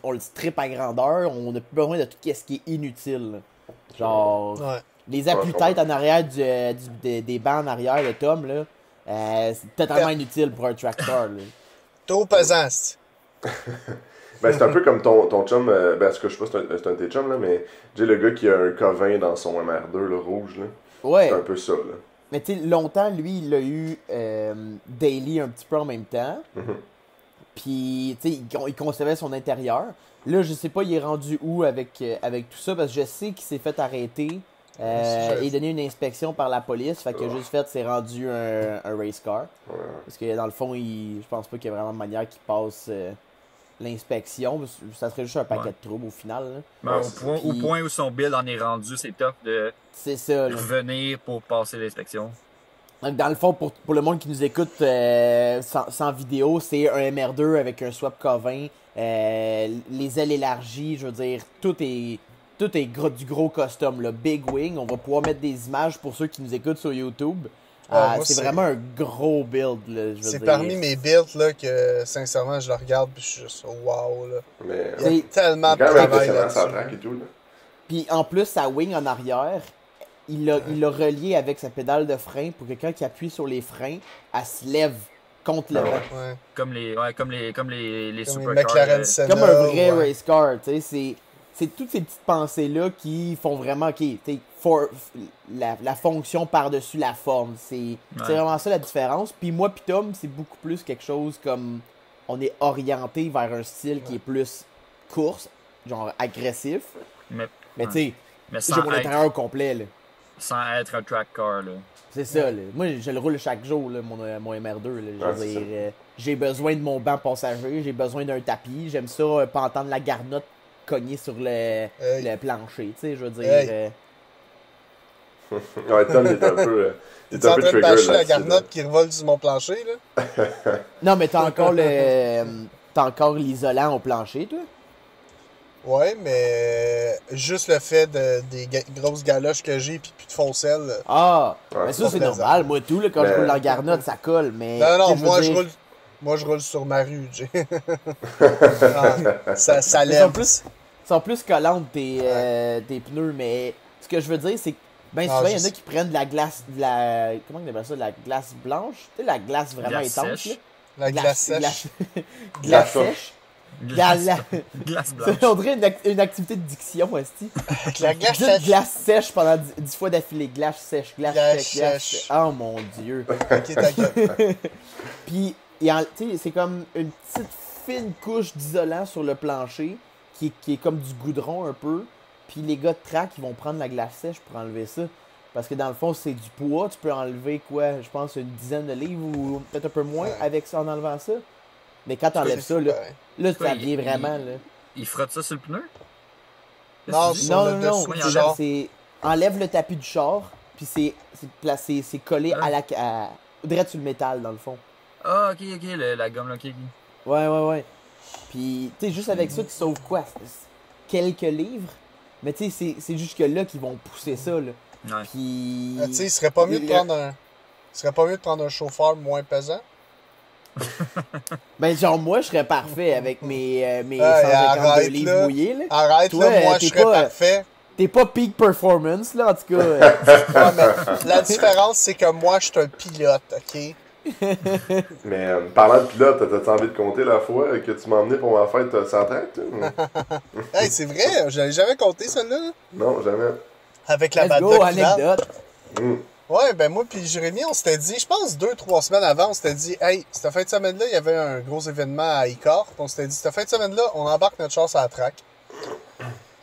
On le strip à grandeur. On n'a plus besoin de tout ce qui est inutile. Genre, les appuis-têtes en arrière des bancs en arrière de Tom, là, c'est totalement inutile pour un tracteur. Trop pesant, Ben, c'est un peu comme ton chum, ben, ce que je sais pas, c'est un de tes chums, là, mais j'ai le gars qui a un K20 dans son MR2, le rouge, là. Ouais. C'est un peu ça, là. Mais tu sais, longtemps, lui, il a eu Daily un petit peu en même temps. Puis, tu sais, il conservait son intérieur. Là, je sais pas, il est rendu où avec tout ça, parce que je sais qu'il s'est fait arrêter et donner une inspection par la police. Fait qu'il a juste fait, c'est rendu un race car. Parce que dans le fond, je pense pas qu'il y a vraiment de manière qu'il passe l'inspection. Ça serait juste un paquet de troubles au final. Ben, au point où son build en est rendu, c'est top de revenir pour passer l'inspection. Donc, dans le fond, pour le monde qui nous écoute sans vidéo, c'est un MR2 avec un swap K20, les ailes élargies, je veux dire, tout est du gros custom, le Big Wing. On va pouvoir mettre des images pour ceux qui nous écoutent sur YouTube. C'est vraiment un gros build. C'est parmi mes builds là, que, sincèrement, je le regarde et je suis juste wow. Là. Mais, il y a tellement de travail là-dessus. Puis en plus, sa wing en arrière, il l'a relié avec sa pédale de frein pour que quand il appuie sur les freins, elle se lève contre le vent. Ouais. Comme les supercars. McLaren Senna, comme un vrai race car. C'est toutes ces petites pensées-là qui font vraiment la fonction par-dessus la forme. C'est vraiment ça la différence. Puis moi pis Tom, c'est beaucoup plus quelque chose comme on est orienté vers un style qui est plus course, genre agressif. Mais tu sais, j'ai mon intérieur complet. Là. Sans être un track car. Là. C'est ça. Là. Moi, je le roule chaque jour, là, mon MR2. Là. Je veux dire, j'ai besoin de mon banc passager, j'ai besoin d'un tapis. J'aime ça, pas entendre la garnotte cogner sur le plancher, tu sais, je veux dire. Ouais, Tom, il est un peu. T'es en train de bâcher la garnotte qui revole sur mon plancher, là? Non, mais t'as encore l'isolant au plancher, toi? Ouais, mais juste le fait des grosses galoches que j'ai pis plus de foncelles. Ah, ouais, mais ça, c'est normal. Moi, tout, là, quand je roule en garnotte, ça colle, mais... Non, moi, je roule sur ma rue, Jay. Ça lève. Sont plus collantes tes pneus, mais ce que je veux dire, c'est que ben souvent, il y en a qui prennent de la glace, comment on appelle ça, de la glace blanche? Tu sais, la glace vraiment étanche, là. La glace sèche. Glace sèche. Glace blanche. On dirait une activité de diction, aussi. La glace sèche. Glace sèche pendant 10 fois d'affilée. Glace sèche, glace sèche. Oh mon Dieu. Ok, ta gueule. Puis, c'est comme une petite fine couche d'isolant sur le plancher qui est comme du goudron un peu. Puis les gars de track, ils vont prendre la glace sèche pour enlever ça. Parce que dans le fond, c'est du poids. Tu peux enlever quoi? Je pense une dizaine de livres ou peut-être un peu moins avec ça en enlevant ça. Mais quand t'enlèves ça, là ça vient vraiment, là. Il frotte ça sur le pneu? Non, c'est... Enlève le tapis du char, puis c'est collé direct sur le métal, dans le fond. Ah, ok, la gomme, là, ok. Ouais. Puis, tu sais, juste avec ça, tu sauves quoi? Quelques livres? Mais tu sais, c'est jusque-là qu'ils vont pousser ça, là. Ouais. Puis... Tu sais, il serait pas mieux de prendre un chauffeur moins pesant? Ben, genre, moi, je serais parfait avec mes 152 livres mouillés, là. Arrête, toi, là, moi, je serais parfait. T'es pas peak performance, là, en tout cas. Ouais, mais la différence, c'est que moi, je suis un pilote, OK? Mais parlant de pilote, t'as-tu envie de compter la fois que tu m'as emmené pour ma fête sans track, toi? Hey, c'est vrai, j'avais jamais compté celle-là. Non, jamais. Avec la Let's go, anecdote. Ouais, ben moi puis Jérémy, on s'était dit, je pense 2-3 semaines avant, on s'était dit, hey, cette fin de semaine-là, il y avait un gros événement à Icar. On s'était dit, cette fin de semaine-là, on embarque notre char à la track.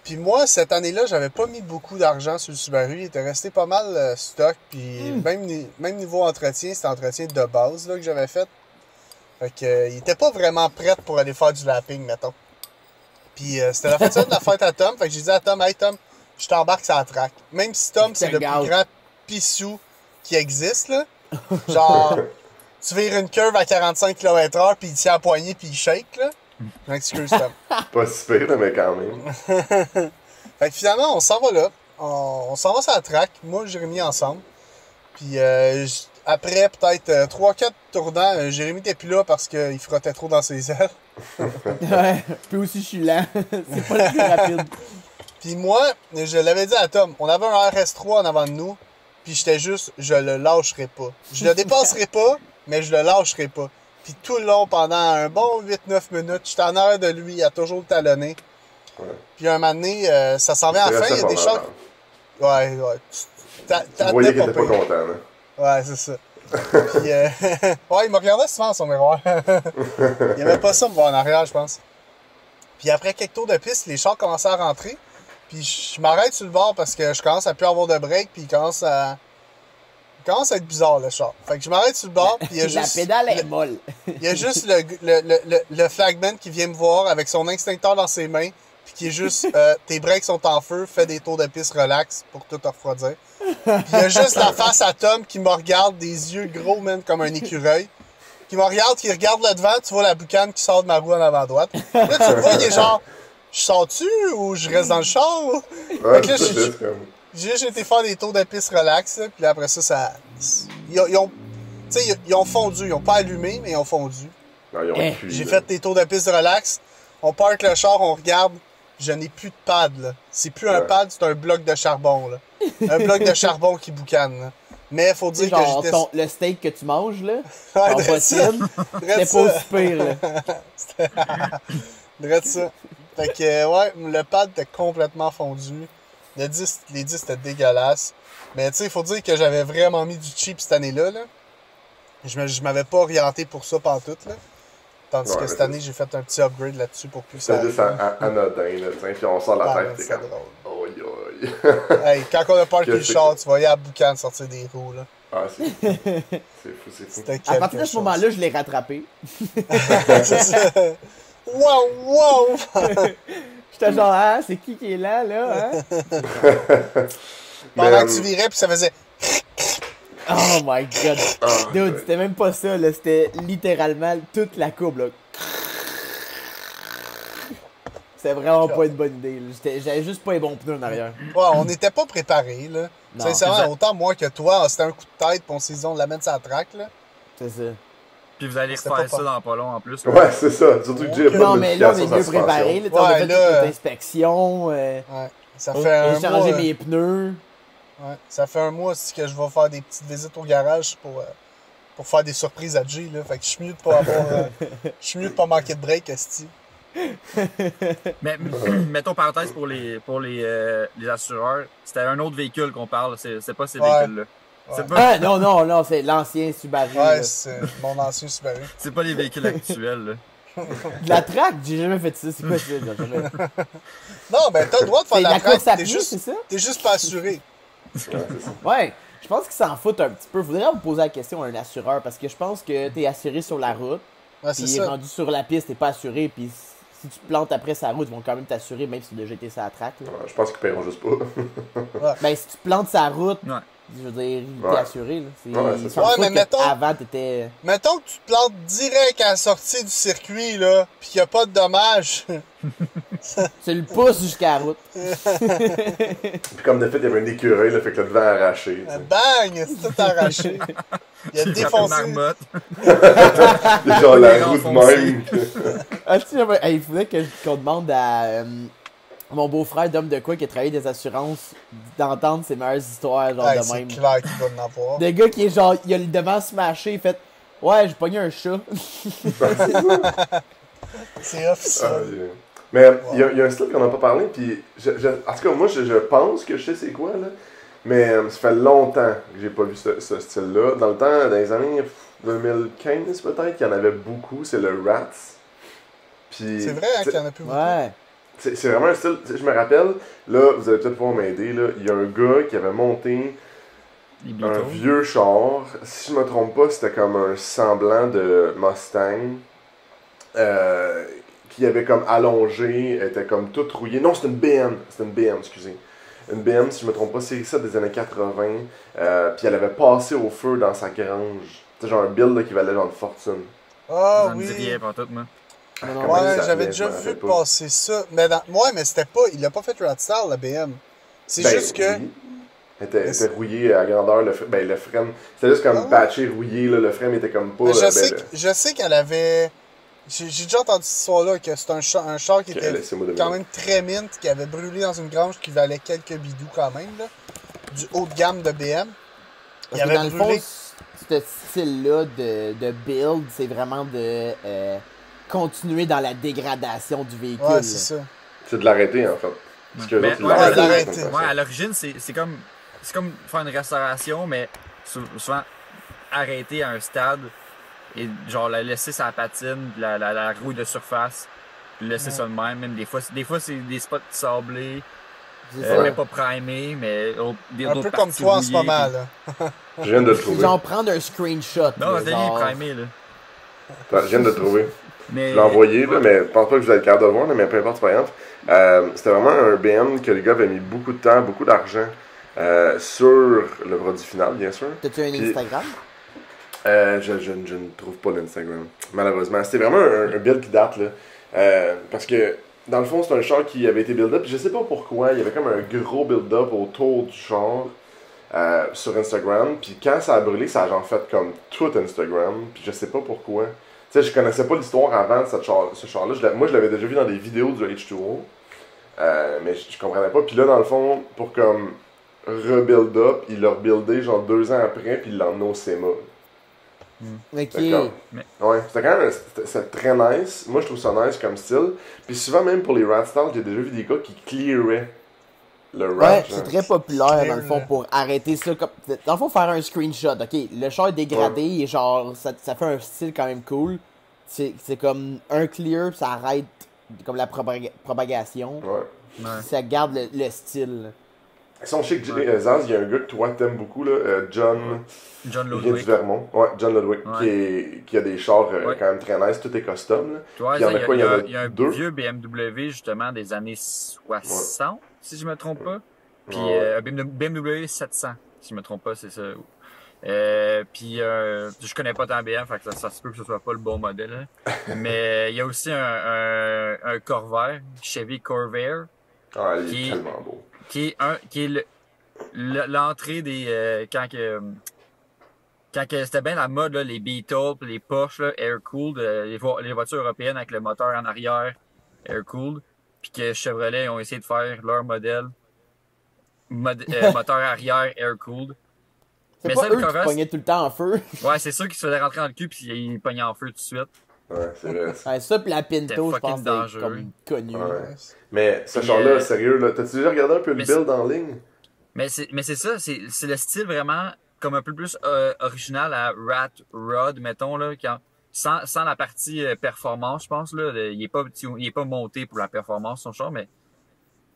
Puis moi, cette année-là, j'avais pas mis beaucoup d'argent sur le Subaru. Il était resté pas mal stock. Puis même niveau entretien, c'était entretien de base là, que j'avais fait. Fait que, il était pas vraiment prêt pour aller faire du lapping, mettons. Puis c'était la fin de semaine de la fête à Tom. Fait que j'ai dit à Tom, hey Tom, je t'embarque sur la track. Même si Tom, c'est le plus grand pissou qui existe, là. Genre, tu vires une curve à 45 km/h, puis il tient à la poignée, puis il shake, là. Je m'excuse, Tom. Pas si pire, mais quand même. Fait que finalement, on s'en va là. On s'en va sur la track. Moi, Jérémy, ensemble. Puis après, peut-être 3-4 tournants, Jérémy n'était plus là parce qu'il frottait trop dans ses ailes. Ouais, puis aussi, je suis lent. C'est pas le plus rapide. Puis moi, je l'avais dit à Tom, on avait un RS3 en avant de nous, puis j'étais juste, je le lâcherai pas. Je le dépasserai pas, mais je le lâcherai pas. Puis tout le long, pendant un bon 8-9 minutes, j'étais en arrière de lui, il a toujours talonné. Ouais. Puis un moment donné, ça s'en vient à la fin, il y a des chars... Ouais. Tu voyais qu'il était pas content, là. Ouais, c'est ça. Puis, ouais, il me regardait souvent dans son miroir. Il aimait pas ça me voir en arrière, je pense. Puis après quelques tours de piste, les chars commençaient à rentrer. Puis je m'arrête sur le bord parce que je commence à plus avoir de break, puis il commence à être bizarre, le char. Fait que je m'arrête sur le bord, puis il y a juste... La pédale est molle. Il y a juste le flagman qui vient me voir avec son extincteur dans ses mains, puis qui est juste, tes breaks sont en feu, fais des tours de piste relax pour tout refroidir. Puis il y a juste la face à Tom qui me regarde, des yeux gros, man, comme un écureuil. Qui me regarde, qui regarde le devant, tu vois la boucane qui sort de ma roue en avant droite. Là, tu le vois, il est genre, je sors-tu ou je reste dans le char? Ouais, là, j'ai été faire des tours de piste relax, là, puis après ça, ils ont fondu. Ils ont pas allumé, mais ils ont fondu. J'ai fait des tours de piste relax. On parque le char, on regarde. Je n'ai plus de pad, là. C'est plus un pad, c'est un bloc de charbon, là. Un bloc de charbon qui boucane, là. Mais faut dire que j'étais... le steak que tu manges, là, ouais, en bottine, c'était pas aussi pire, là. Drette ça. Fait que, ouais, le pad était complètement fondu. Les 10 c'était dégueulasse. Mais tu sais, il faut dire que j'avais vraiment mis du cheap cette année-là, là. Je m'avais pas orienté pour ça pantoute, là. Tandis que cette année, j'ai fait un petit upgrade là-dessus pour plus ça. C'est juste anodin, là, puis on sort la tête, c'est drôle. Oi. Hey, quand on a parké le char, tu voyais la boucane sortir des roues, là. Ah, c'est fou. À partir de ce moment-là, je l'ai rattrapé. C'est ça. Wow! J'étais genre, ah, c'est qui est là, hein? Pendant que tu virais, puis ça faisait... Oh my god. Dude, ouais. c'était même pas ça, là. C'était littéralement toute la courbe, là. C'était vraiment pas une bonne idée. J'avais juste pas les bons pneus en arrière. Ouais, on n'était pas préparés, là. Non. Sincèrement, autant moi que toi, c'était un coup de tête, puis on s'est dit, on l'amène sur la track, là. C'est ça. Puis vous allez C'était refaire pas ça dans pas long en plus. Ouais, c'est ça. Surtout que j'ai pas Non, de mais là, on est modification mieux sur la préparé. suspension. Là, on a Ouais, fait là, toute notre inspection. Ouais. Ça On fait a un changé mois... mes pneus. Ouais, ça fait un mois aussi que je vais faire des petites visites au garage pour faire des surprises à Jay, là. Fait que je suis mieux de pas avoir... je suis mieux de pas manquer de break, esti. Mais mettons parenthèse pour les assureurs, c'était un autre véhicule qu'on parle, c'est pas ces véhicules-là. C'est pas, Ah, non, c'est l'ancien Subaru. Ouais, là. c'est mon ancien Subaru. c'est pas les véhicules actuels. Là. De la track, j'ai jamais fait ça. C'est quoi ça? Jamais... Non, ben t'as le droit de faire C'est la la course à track, pied, c'est ça? t'es juste pas assuré. Ouais, je pense qu'ils s'en foutent un petit peu. Faudrait vous poser la question à un assureur parce que je pense que t'es assuré sur la route. Ouais, c'est Puis ça. rendu sur la piste, t'es pas assuré. Puis si tu te plantes après sa route, ils vont quand même t'assurer, même si tu as déjà été sur la track. Là. Ouais, je pense qu'ils paieront juste pas. Ben, si tu plantes sa route, Ouais. je veux dire, t'es Ouais. assuré. Là. Ouais, c'est ils ça. s'en Ouais, foutent mais que mettons- avant, t'étais. Mettons que tu te plantes direct à la sortie du circuit, là, pis qu'il y a pas de dommages. Tu le pousses jusqu'à la route. Puis comme de fait, il y avait un écureuil, là, fait que le devant arraché. tu sais. Bang! C'est tout arraché. Il a J'ai frappé une défoncé. marmotte. C'est genre la Les roue de enfoncés. même. Ah, tu sais, hey, il faudrait qu'on demande à mon beau-frère d'homme de quoi qui a travaillé des assurances d'entendre ses meilleures histoires, genre Hey, de c'est même. clair qu'il va en avoir. De gars qui est genre, il a le devant smashé, il fait ouais, j'ai pogné un chat. C'est officiel. Ah, mais il y a un style qu'on n'a pas parlé, puis en tout cas, moi, je pense que je sais c'est quoi, là. Mais ça fait longtemps que j'ai pas vu ce style-là. Dans le temps, dans les années 2015 peut-être, il y en avait beaucoup, c'est le Rats. Puis, C'est vrai hein, qu'il y en a plus beaucoup. Ouais. c'est vraiment un style, je me rappelle, là, vous allez peut-être pouvoir m'aider, là, il y a un gars qui avait monté Les un Beatles. vieux char, si je me trompe pas, c'était comme un semblant de Mustang, qui avait comme allongé, était comme toute rouillée. Non, c'était une BM, excusez. Une BM, si je me trompe pas, c'est ça des années 80, puis elle avait passé au feu dans sa grange. C'est genre un build là, qui valait genre une fortune. Ah Ça me dit oui. rien pour tout, moi. Non, non, Comment il Ouais, s'appelait, j'avais je déjà me vu rappelle pas. passer ça. Mais mais c'était pas. Il a pas fait Rat Style, la BM. C'est Ben, juste que. oui. Elle était rouillée à grandeur, le frein. C'était juste comme Ah ouais? patché, rouillé, là, le frein était comme pas. Mais ben, je sais qu'elle avait. J'ai déjà entendu cette histoire-là, que c'est un char qui était laissez-moi deviner. quand même très mint, qui avait brûlé dans une grange qui valait quelques bidous quand même, là. Du haut de gamme de BM. Il Parce que avait dans le fond, brûlé. ce style-là de build, c'est vraiment de continuer dans la dégradation du véhicule. Ouais, là. c'est ça. C'est de l'arrêter, en fait. Parce que Mais, l'autre, il ouais, l'arrête, l'arrêter. c'est comme Ouais, ça. à l'origine, c'est comme faire une restauration, mais souvent arrêter à un stade et genre la laisser sa patine, la rouille de surface, puis laisser ça de même. Des fois c'est des spots sablés, C'est ça. mais pas primés, mais Un peu comme toi en ce moment, là. Je viens de le C'est trouver. genre prendre un screenshot. Non, là, c'est genre... bien primé, là. Attends, je viens de le trouver. Mais... Je l'ai envoyé, là, mais je pense pas que vous allez être capable de le voir, là, mais peu importe, c'est pas grave. C'était vraiment un BM que les gars avaient mis beaucoup de temps, beaucoup d'argent sur le produit final, bien sûr. T'as-tu un Puis- Instagram? Je ne trouve pas l'Instagram, malheureusement. C'était vraiment un build qui date, là. Parce que, dans le fond, c'est un char qui avait été build-up, puis je sais pas pourquoi, il y avait comme un gros build-up autour du char sur Instagram, puis quand ça a brûlé, ça a genre fait comme tout Instagram, puis je sais pas pourquoi. Tu sais, je connaissais pas l'histoire avant de ce char-là. Moi, je l'avais déjà vu dans des vidéos du H2O, mais je comprenais pas. Puis là, dans le fond, pour comme rebuild up, il l'a rebuildé genre 2 ans après, puis il l'a emmené au SEMA. Ok. D'accord. Ouais, c'était quand même c'était très nice. Moi, je trouve ça nice comme style. Puis souvent, même pour les Rat Style, j'ai déjà vu des gars qui clearaient le Rat. Ouais, genre. c'est très populaire dans le fond Clear, pour arrêter ça. Dans le fond, faire un screenshot. Ok, le char est dégradé et genre, ça fait un style quand même cool. C'est comme un clear, ça arrête comme la propagation. Ouais. Ça garde le style. Ils sont chics. Zaz, il y a un gars que toi t'aimes beaucoup, là, John Ludwig. Il vient du Vermont. Ouais, John Ludwig, qui a des chars quand même très nice, tout est custom. Là. Tu vois, il y a un vieux BMW justement des années 60, si je me trompe pas. Puis un BMW 700, si je me trompe pas, c'est ça. Puis je connais pas tant BM, fait que ça se peut que ce soit pas le bon modèle. Mais il y a aussi un Corvair, Chevy Corvair. Ah, il est tellement beau. Qui est l'entrée des quand c'était bien la mode là, les Beetles, les Porsche là, air-cooled, les voitures européennes avec le moteur en arrière air-cooled, puis que Chevrolet ont essayé de faire leur modèle moteur arrière air-cooled. C'est pas eux qui pognaient tout le temps en feu. Ouais, c'est sûr qu'ils se faisaient rentrer dans le cul puis ils pognaient en feu tout de suite. Ouais, c'est vrai. Ouais, ça pis la Pinto, je pense que c'est comme connu. Ouais. Mais ce genre-là, sérieux, là, t'as-tu déjà regardé un peu le build en ligne? Mais c'est ça, c'est le style vraiment comme un peu plus original à Rat Rod, mettons, là, sans la partie performance, je pense, là. Il est pas monté pour la performance, son char, mais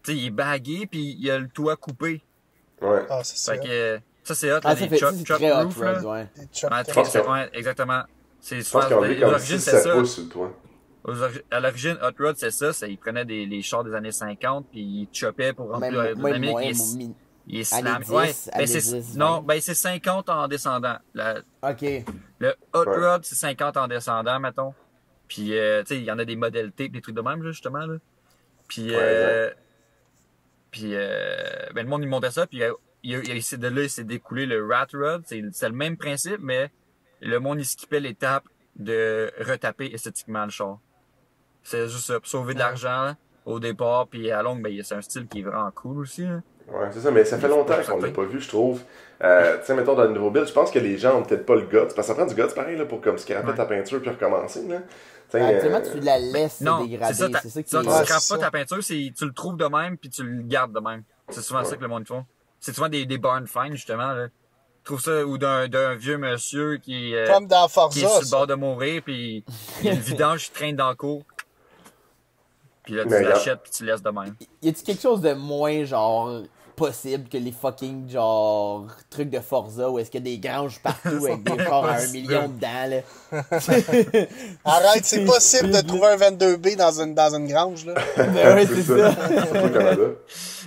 tu sais, il est bagué puis il a le toit coupé. Ouais. Ah, c'est ça. Fait que ça, c'est hot, là, des chop roof, là. Ouais. Ouais, exactement. Je pense qu'ils ont mis comme 6-7 pouces sur le toit. À l'origine, Hot Rod, c'est ça. Ils prenaient les chars des années 50 puis ils choppaient pour remplir l'aérodynamique. Il est slam. Ouais, c'est 50 en descendant. OK. Le Hot Rod, c'est 50 en descendant, mettons. Puis, tu sais, il y en a des modèles type, des trucs de même, là, justement, là. Puis, le monde, il montait ça, puis de là, il s'est découlé le Rat Rod. C'est le même principe, mais le monde, il skippait l'étape de retaper esthétiquement le char. C'est juste ça, pour sauver de l'argent au départ, puis à longue, c'est un style qui est vraiment cool aussi, là. Ouais, c'est ça, mais ça fait longtemps qu'on l'a pas vu, je trouve. Tu sais, mettons, dans le nouveau build, je pense que les gens ont peut-être pas le guts, parce que ça prend du guts, pareil, là, pour comme scraper ta peinture puis recommencer, là. Actuellement, tu la laisses dégrader, c'est ça qui tu scrapes pas ta peinture, tu le trouves de même, puis tu le gardes de même. C'est souvent ça que le monde font. C'est souvent des barn finds, justement, là. Tu trouves ça, ou d'un vieux monsieur qui comme dans Forza, qui est sur le bord de mourir, puis il y a une vidange qui traîne dans le cours. Puis là, tu l'achètes puis tu laisses de même. Y a-tu quelque chose de moins, genre, possible que les fucking, genre, trucs de Forza où est-ce qu'il y a des granges partout avec des chars à 1 million dedans, là? Arrête, c'est possible de trouver un 22B dans une grange, là. Ben ouais, c'est ça. Surtout au Canada.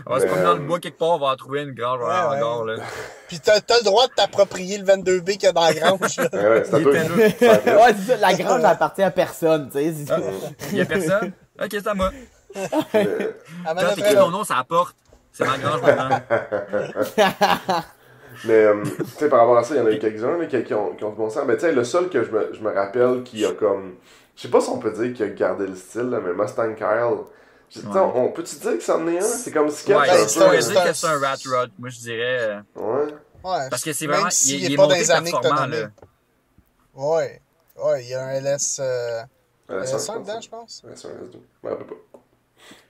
On va se promener dans le bois quelque part, on va en trouver une grange encore, là. Puis t'as le droit de t'approprier le 22B qu'il y a dans la grange, là. Ouais, c'est un peu... Ouais, c'est ça, la grange appartient à personne, tu sais. Il y a personne? Ok, c'est à moi. Quand t'écris ton nom, ça apporte. C'est ma grange maintenant. Mais, tu sais, par rapport à ça, il y en a eu quelques-uns là, qui ont du bon sens. Mais tu sais, le seul que je me rappelle qui a comme... Je sais pas si on peut dire qu'il a gardé le style, là, mais Mustang Kyle... On peut-tu dire que c'en est un? C'est comme sketch ouais, un peu. Je pourrais dire que c'est un Rat Rod. Moi, je dirais... Ouais. Parce que c'est vraiment... Il est pas monté dans les années performant, là. Ouais, il y a un LS... LS1 dedans, je pense. LS1, LS2. Je me rappelle pas.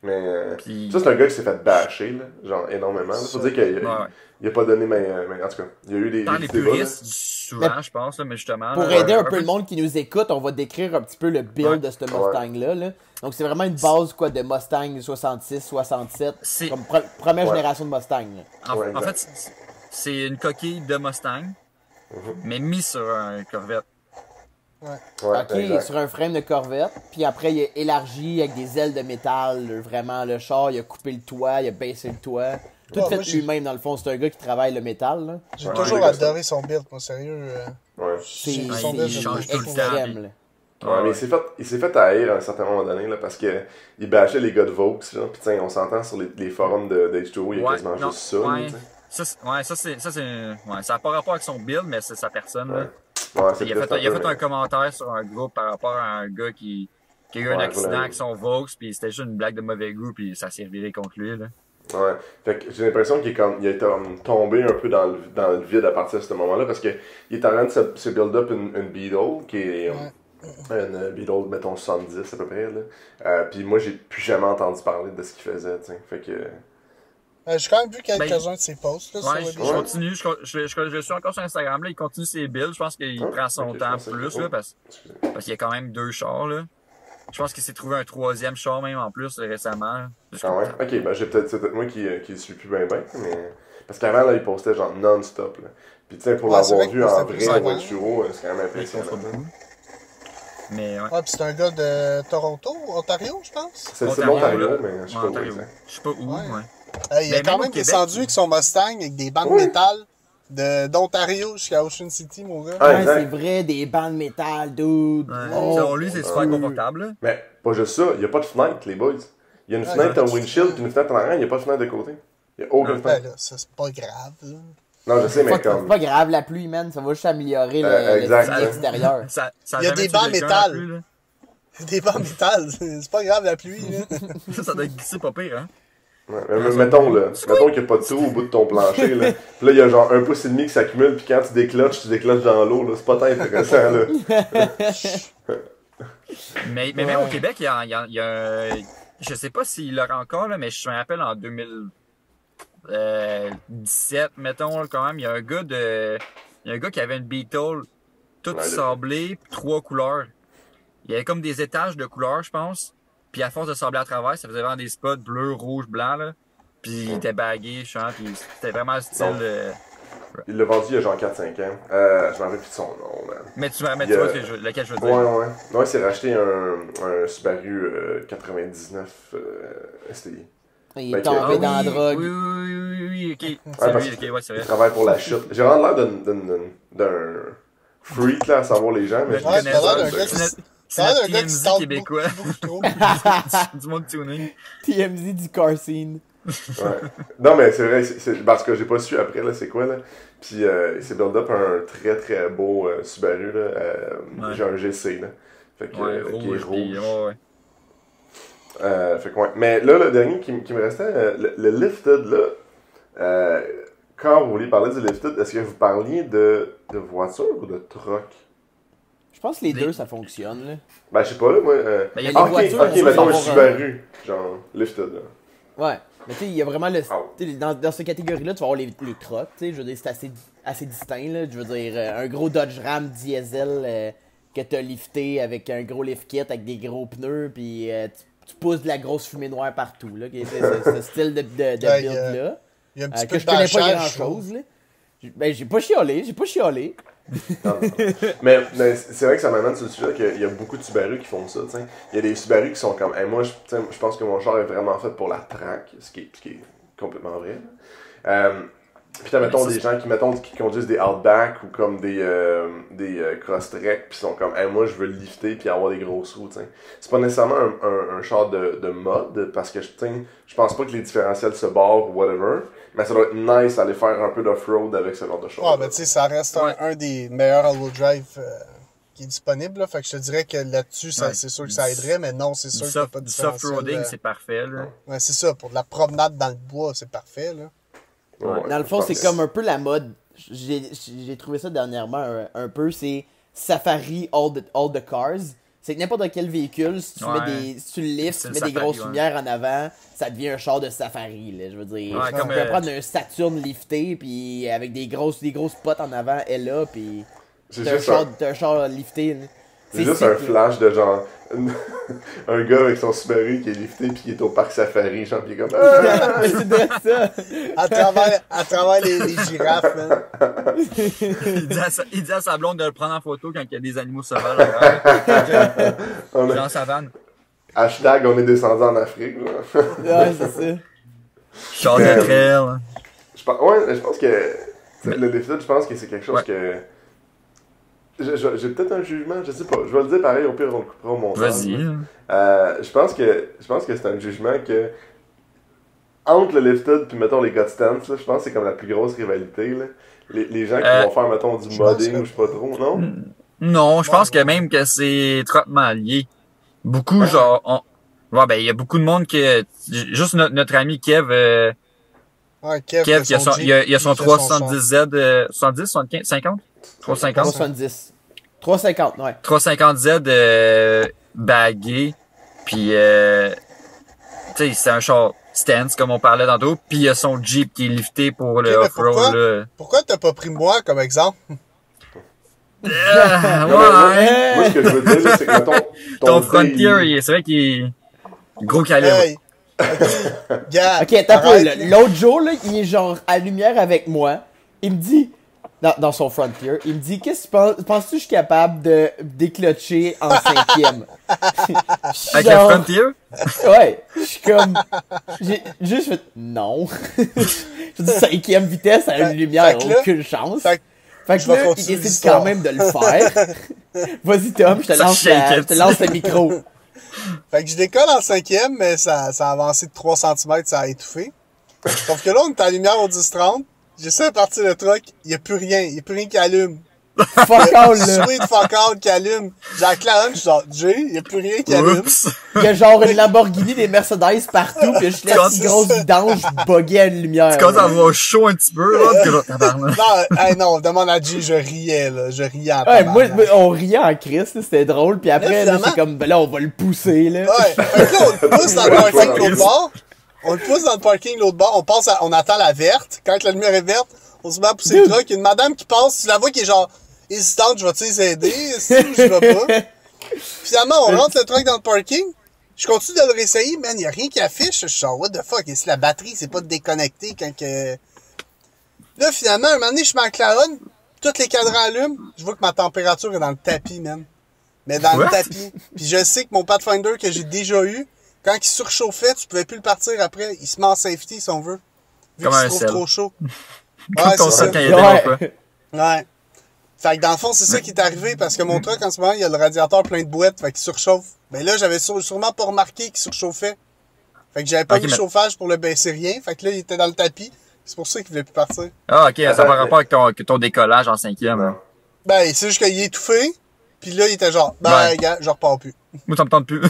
Mais ça, c'est un gars qui s'est fait bâcher, là, genre énormément. Il faut dire qu'il a pas donné, mais en tout cas, il y a eu des les puristes, souvent, je pense, là, mais justement... Pour aider un peu le monde qui nous écoute, on va décrire un petit peu le build de ce Mustang-là. Là. Donc, c'est vraiment une base quoi, de Mustang 66, 67, comme première génération de Mustang. En fait, c'est une coquille de Mustang, mais mise sur un Corvette. Ok, sur un frame de Corvette, puis après il a élargi avec des ailes de métal, vraiment le char, il a coupé le toit, il a baissé le toit. Tout fait lui-même dans le fond, c'est un gars qui travaille le métal. Là. J'ai toujours adoré son build, moi sérieux. Son build, il change tout le temps. Ouais, mais il s'est fait haïr à un certain moment donné, là, parce que il bâchait les gars de Vaux, là, pis tiens, on s'entend sur les forums de H2O, il y a quasiment juste ça. Ça n'a pas rapport avec son build, mais c'est sa personne. Là. Il a fait un commentaire sur un groupe par rapport à un gars qui a eu un accident avec son Vaux, puis c'était juste une blague de mauvais goût, puis ça s'est reviré contre lui. Là. Ouais, fait que j'ai l'impression qu'il a été tombé un peu dans le vide à partir de ce moment-là, parce qu'il est en train de se build up une Beetle, qui est une Beetle, mettons 70 à peu près. Puis moi, j'ai plus jamais entendu parler de ce qu'il faisait, t'sais. Fait que... j'ai quand même vu quelques-uns de ses posts. Là, je continue. Je suis encore sur Instagram. Là, il continue ses builds. Je pense qu'il prend son temps plus là, parce qu'il y a quand même 2 chars. Là. Je pense qu'il s'est trouvé un 3e char même en plus récemment. Ah ouais? Ok, ben c'est peut-être moi qui le suis plus bien, mais. Parce qu'avant, là, il postait genre non-stop. Là. Puis, tu sais, pour l'avoir vu en vrai au Voituro, c'est quand même impressionnant. Mais ouais. Ouais, pis c'est un gars de Toronto, Ontario, je pense. C'est l'Ontario, mais je sais pas où. Je sais pas où, ouais. Il a quand même descendu avec son Mustang avec des bandes métal d'Ontario jusqu'à Ocean City, mon gars. Ouais, c'est vrai, des bandes métal, dude. Selon lui, c'est super confortable. Mais pas juste ça, il n'y a pas de fenêtre, les boys. Il y a une fenêtre en windshield puis une fenêtre en arrière, il n'y a pas de fenêtre de côté. Il n'y a aucune fenêtre. Ben là, ça, c'est pas grave, là. Non, je sais, mais comme. C'est pas grave, la pluie, man, ça va juste améliorer l'extérieur. Il y a des bancs métal. Des bancs métal, c'est pas grave la pluie, là. Ça doit glisser pas pire, hein. Ouais, mais mettons qu'il n'y a pas de trou au bout de ton plancher, là. Puis là, il y a genre 1,5 pouce qui s'accumule, puis quand tu déclenches dans l'eau, là. C'est pas tant intéressant, là. mais même au Québec, il y a je sais pas s'il l'aura encore, là, mais je me rappelle en 2017, mettons, là, quand même, il y a un gars qui avait une Beetle toute sablée, 3 couleurs. Il y avait comme des étages de couleurs, je pense. Puis à force de sabler à travers, ça faisait vraiment des spots bleu, rouge, blanc, là. Puis il était bagué, je sens, puis c'était vraiment le style... Il l'a vendu il y a genre 4-5 ans. Je m'en rappelle plus de son nom, man. Mais tu vois lequel je veux dire. Ouais. Non, il s'est racheté un Subaru 99 STI. Il est tombé dans la drogue. Oui, ok. C'est lui, c'est vrai. Il travaille pour la chute. J'ai vraiment l'air d'un freak, là, à savoir les gens, mais je connais ça. C'est notre TMZ québécois. Du monde tuning. TMZ du car scene. Ouais. Non, mais c'est vrai, parce que j'ai pas su après, là, c'est quoi, là. Puis il s'est build up un très très beau Subaru, là. J'ai un GC, là. Fait que, qui est rouge. Fait que, ouais. Mais là, le dernier qui me restait, le lifted, là. Quand vous vouliez parler du lifted, est-ce que vous parliez de voiture ou de truck? Je pense que les deux, ça fonctionne, là. Ben, je sais pas, là, moi. Ok, mettons un Subaru, genre, lifted, là. Ouais. Mais tu sais, il y a vraiment le. Dans cette catégorie-là, tu vas avoir les trucks, tu sais. Je veux dire, c'est assez distinct, là. Je veux dire, un gros Dodge Ram diesel que t'as lifté avec un gros lift kit, avec des gros pneus, puis tu pousses de la grosse fumée noire partout, là. Ce style de build-là. Il y a un petit peu que je connais pas grand-chose, là. Ben, j'ai pas chialé. Non. Mais c'est vrai que ça m'amène sur le sujet qu'il y a beaucoup de Subaru qui font ça, tu sais. Il y a des Subaru qui sont comme, moi, je pense que mon char est vraiment fait pour la track, ce qui est complètement vrai. Puis t'as, mettons, des gens qui conduisent des Outback ou comme des Crosstrek, puis sont comme, moi, je veux le lifter puis avoir des grosses roues, tu sais. C'est pas nécessairement un char de mode, parce que, je pense pas que les différentiels se barrent ou whatever, mais ça doit être nice d'aller faire un peu d'off-road avec ce genre de choses. Ouais, mais tu sais, ça reste un des meilleurs all-wheel drive qui est disponible, là. Fait que je te dirais que là-dessus, c'est sûr que ça aiderait, mais non, c'est sûr qu'il n'y a pas de différentiel. Du soft-roading, c'est parfait, là. Ouais, c'est ça. Pour de la promenade dans le bois, c'est parfait, là. Ouais, dans le fond, c'est comme un peu la mode. J'ai trouvé ça dernièrement un peu. C'est Safari all the cars. C'est que n'importe quel véhicule, si tu tu le lifts, tu mets des grosses lumières en avant, ça devient un char de safari, là. Je veux dire, tu peux prendre un Saturn lifté, puis avec des grosses potes en avant, elle là, puis t'as un char lifté, là. C'est juste un flash de genre un gars avec son Subaru qui est lifté pis qui est au parc safari, genre pis il est comme c'est de ça. À travers les girafes, man. il dit à sa blonde de le prendre en photo quand il y a des animaux sauvages. Genre savane. Hashtag on est descendu en Afrique, là. Ouais, c'est ça. Char de trail. Je pense que le lifted, je pense que c'est quelque chose que j'ai peut-être un jugement, je sais pas. Je vais le dire pareil, au pire on le coupera au montage. Vas-y. Je pense que c'est un jugement que entre le lifted puis mettons les gut stance, là, je pense que c'est comme la plus grosse rivalité, là. Les gens qui vont faire mettons du modding ou je sais pas trop, non? Non, je pense que même que c'est étroitement lié. Beaucoup genre il y a beaucoup de monde qui juste notre ami Kev Kev il a son 370Z 70 75 50 350 350, ouais. 350Z bagué, puis tu sais, c'est un char stance comme on parlait tantôt, puis il y a son Jeep qui est lifté pour le off-road. Pourquoi t'as pas pris moi comme exemple? Ouais. Moi, ce que je veux dire, là, c'est que, mettons, Ton Frontier, c'est vrai qu'il est gros calibre. Hey, ok, gars, Ok, t'as peu, arrête, là. L'autre jour, là, il est genre à lumière avec moi. Il me dit, dans son Frontier, il me dit, qu'est-ce que tu penses? Penses-tu que je suis capable de déclocher en 5e? Avec le Frontier? Ouais, je suis comme, j'ai juste fait, non. Je dis 5e vitesse à une lumière, fait que là- aucune chance. Fait que Fait je que vais là, il continuer décide l'histoire. quand même de le faire. Vas-y Tom, je te Ça lance shake je te lance le micro. Fait que je décolle en 5e, mais ça a avancé de 3 cm, ça a étouffé. Sauf que là, on est à la lumière au 10-30. J'essaie de partir le truck, il y a plus rien qui allume. Fuck all, là. Sweet fuck out qui allume. J'ai la clarinette, je suis genre, Jay, il y a plus rien qui allume. Oups. Il y a genre une Lamborghini, des Mercedes partout, pis je laisse une grosse vidange bugger à une lumière. Tu commences à avoir chaud un petit peu, là, que genre, tabarnak. Non, hey, non, demande à Jay, je riais, là. Je riais en Ouais, tabarnak. moi, on riait en Christ, là, c'était drôle, pis après, Mais là, finalement- c'est comme, ben là, on va le pousser, là. Ouais, fait que là, on le pousse dans le parking de l'autre bord. On le pousse dans le parking de l'autre bord. On attend la verte. Quand la lumière est verte, on se met à pousser le truck. Il y a une madame qui passe. Tu la vois qui est genre hésitante. Je vais-tu les aider? Si je vais pas. Finalement, on rentre le truck dans le parking. Je continue de le réessayer. Man, il y a rien qui affiche. Je suis genre, what the fuck? Et si la batterie, c'est pas déconnecté quand que... Là, finalement, un moment donné, je suis à McLaren. Tous les cadrans allument. Je vois que ma température est dans le tapis, man. Mais dans le What? tapis. Puis je sais que mon Pathfinder que j'ai déjà eu, quand il surchauffait, tu pouvais plus le partir après. Il se met en safety, si on veut. Vu Comme qu'il se un trouve sel. trop chaud. Comme Ouais, ton c'est sac ça. quand il était bon, quoi. Ouais. Fait que dans le fond, c'est ça qui est arrivé parce que mon truck, en ce moment, il y a le radiateur plein de boîtes, fait qu'il surchauffe. Mais là, j'avais sûrement pas remarqué qu'il surchauffait. Fait que j'avais pas Ok, mis le mais- chauffage pour le baisser rien. Fait que là, il était dans le tapis. C'est pour ça qu'il voulait plus partir. Ah, ok, ça par rapport avec ton décollage en 5e. hein. Ben, c'est juste qu'il est étouffé. Puis là, il était genre, ben, Ouais. gars, je repars plus. Moi, ça me tente plus.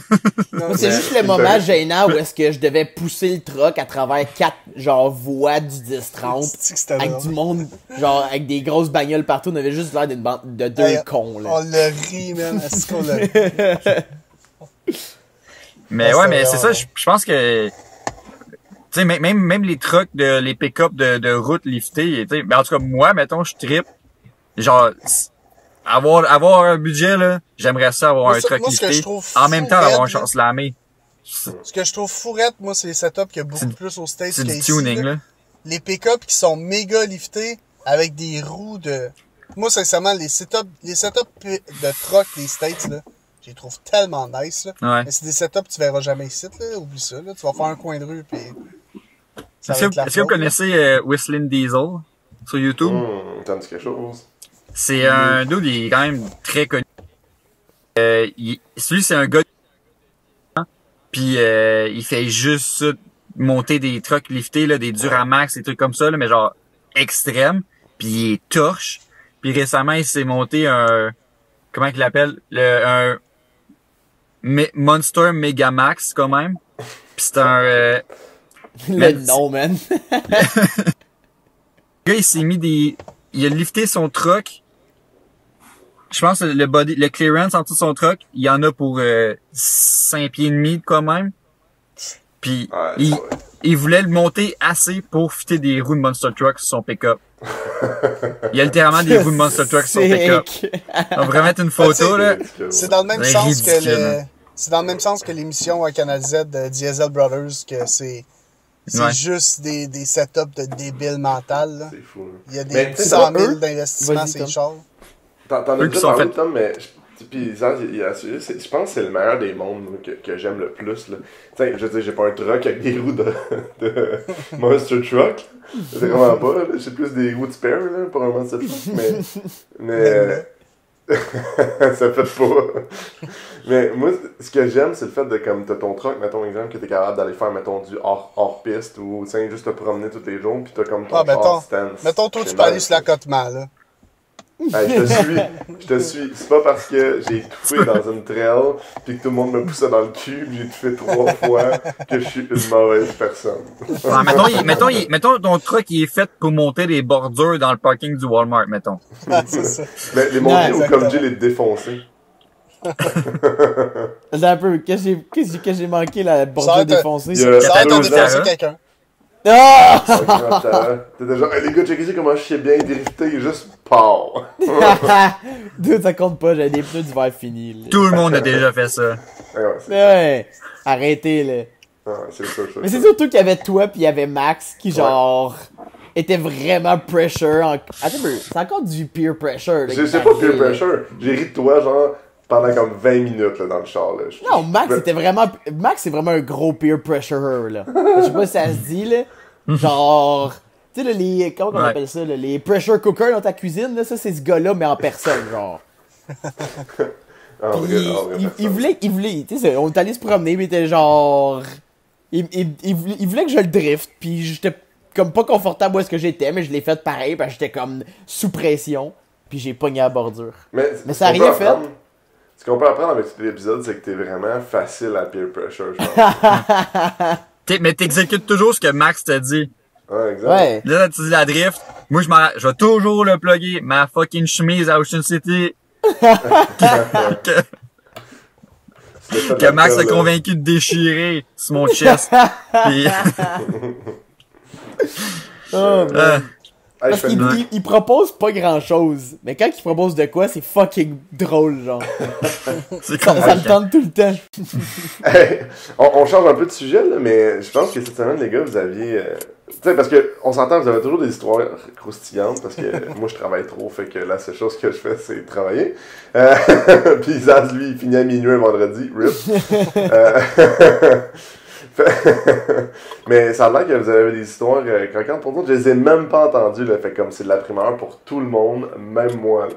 Non, Moi, c'est juste le moment gênant où est-ce que je devais pousser le truck à travers 4, genre, voies du 10-30. C'est que c'était Avec drôle. du monde, genre, avec des grosses bagnoles partout. On avait juste l'air d'une bande de deux Hey, cons, là. On le rit, man. Est-ce qu'on le rit? Mais Ah, ouais, c'est mais vraiment c'est ça, je pense que, tu sais, même les trucks, les pick-up de route liftés, tu sais, ben, en tout cas, moi, mettons, je trippe, genre, avoir un budget, là, j'aimerais ça avoir Moi, un ça- truck moi, ce que lifté, je trouve en même temps fou, d'avoir un raide, là. chance slamé. Ce que je trouve fourrette, moi, c'est les setups qu'il y a beaucoup plus aux States C'est du qu'ici. tuning, là. Les pick-up qui sont méga liftés avec des roues de... Moi, sincèrement, les setups de truck des States, là, je les trouve tellement nice, là. Ouais. Mais c'est des setups que tu verras jamais ici, là. Oublie ça, là. Tu vas faire un coin de rue, puis... ça Est-ce va être la que vous fraude, là. connaissez Whistling Diesel sur YouTube? T'as dit quelque chose? C'est un dude, il est quand même très connu. Celui, c'est un gars puis il fait juste ça, monter des trucks liftés, là, des Duramax, des trucs comme ça, là, mais genre extrême. Puis il est torche. Puis récemment, il s'est monté un... Comment il l'appelle? Un Monster Megamax, quand même. Puis c'est un... Le man, nom, man. Le gars, il s'est mis des... Il a lifté son truck. Je pense que le clearance en dessous de son truck, il y en a pour 5 pieds et demi quand même. Puis Ouais, il voulait le monter assez pour fitter des roues de Monster Truck sur son pick-up. Il y a littéralement des roues de Monster Truck sur son pick-up. Sick. On va remettre une photo, là. C'est dans le même C'est sens que ridicule, le... hein. C'est dans le même sens que l'émission à Canal Z de Diesel Brothers, que c'est Ouais. juste des setups de débiles mentales, là. C'est fou, là. Il y a des Mais, tu sais, 100 000 eux- d'investissement Vas-y, ces Tom. chars. T'en as Eux qui déjà sont parlé, faits- Tom, mais puis ça, je pense que c'est le meilleur des mondes là, que j'aime le plus. Là. T'sais, je veux dire, j'ai pas un truck avec des roues de Monster Truck. C'est vraiment pas. Là. J'ai plus des roues de spare là, pour un Monster Truck. Mais ça fait pas. Mais moi, ce que j'aime, c'est le fait de, comme t'as ton truck, mettons exemple, que t'es capable d'aller faire, mettons, du hors-piste ou t'sais, juste te promener tous les jours, pis t'as comme ton Ah, char stance. Mettons, toi, C'est tu peux aller nice. sur l'accotement, là. Hey, je te suis. C'est pas parce que j'ai étouffé dans une trail pis que tout le monde me poussait dans le cul pis j'ai étouffé 3 fois que je suis une mauvaise personne. Ah, mettons ton truck, il est fait pour monter des bordures dans le parking du Walmart, mettons. C'est ça. Mais les monter ou exactement. comme Jill les défoncer. Attends un peu, qu'est-ce que j'ai manqué, la Ça bordure va être- défoncée? Il y a- Ça va être en deux défoncer ans. quelqu'un. Ah! T'es genre, hey, les gars, checkez ça comment je sais bien drifter, juste pars. Dude, ça compte pas, j'avais des pneus d'hiver finis. Là. Tout le monde a déjà fait ça. Ouais, arrêtez, là. C'est ça. Mais c'est surtout qu'il y avait toi pis il y avait Max qui, genre, était vraiment pressure. Attends, c'est encore du peer pressure. Là, c'est pas peer pressure. J'ai ri de toi, genre, pendant comme 20 minutes, là, dans le char, là. Non, Max, c'était vraiment... Max, c'est vraiment un gros peer pressure, là. Je sais pas si ça se dit, là. Genre... Tu sais, les... Comment on appelle ça, là? Les pressure cookers dans ta cuisine, là, ça, c'est ce gars-là, mais en personne, genre. Il voulait... Tu sais, on est allé se promener, mais il était genre... Il voulait que je le drift, puis j'étais comme pas confortable où est-ce que j'étais, mais je l'ai fait pareil, parce que j'étais comme sous pression, puis j'ai pogné à la bordure. Mais ça a rien fait. Ce qu'on peut apprendre avec cet épisode, c'est que t'es vraiment facile à peer pressure, genre. Mais t'exécutes toujours ce que Max t'a dit. Ouais, exact. Ouais. Là, tu dis la drift. Moi, je vais toujours le plugger. Ma fucking chemise à Ocean City. que Max a convaincu de déchirer sur mon chest. Puis... Parce qu'il propose pas grand chose. Mais quand il propose de quoi, c'est fucking drôle, genre. ça me tente tout le temps. Hey, on change un peu de sujet, là, mais je pense que cette semaine, les gars, vous aviez... tu sais, parce que on s'entend, vous avez toujours des histoires croustillantes, parce que moi, je travaille trop, fait que la seule chose que je fais, c'est travailler. Puis Zaz, lui, il finit à minuit un vendredi, rip. Mais ça a l'air que vous avez des histoires croquantes pour nous. Je les ai même pas entendues, là. Fait comme c'est de la primeur pour tout le monde, même moi, là.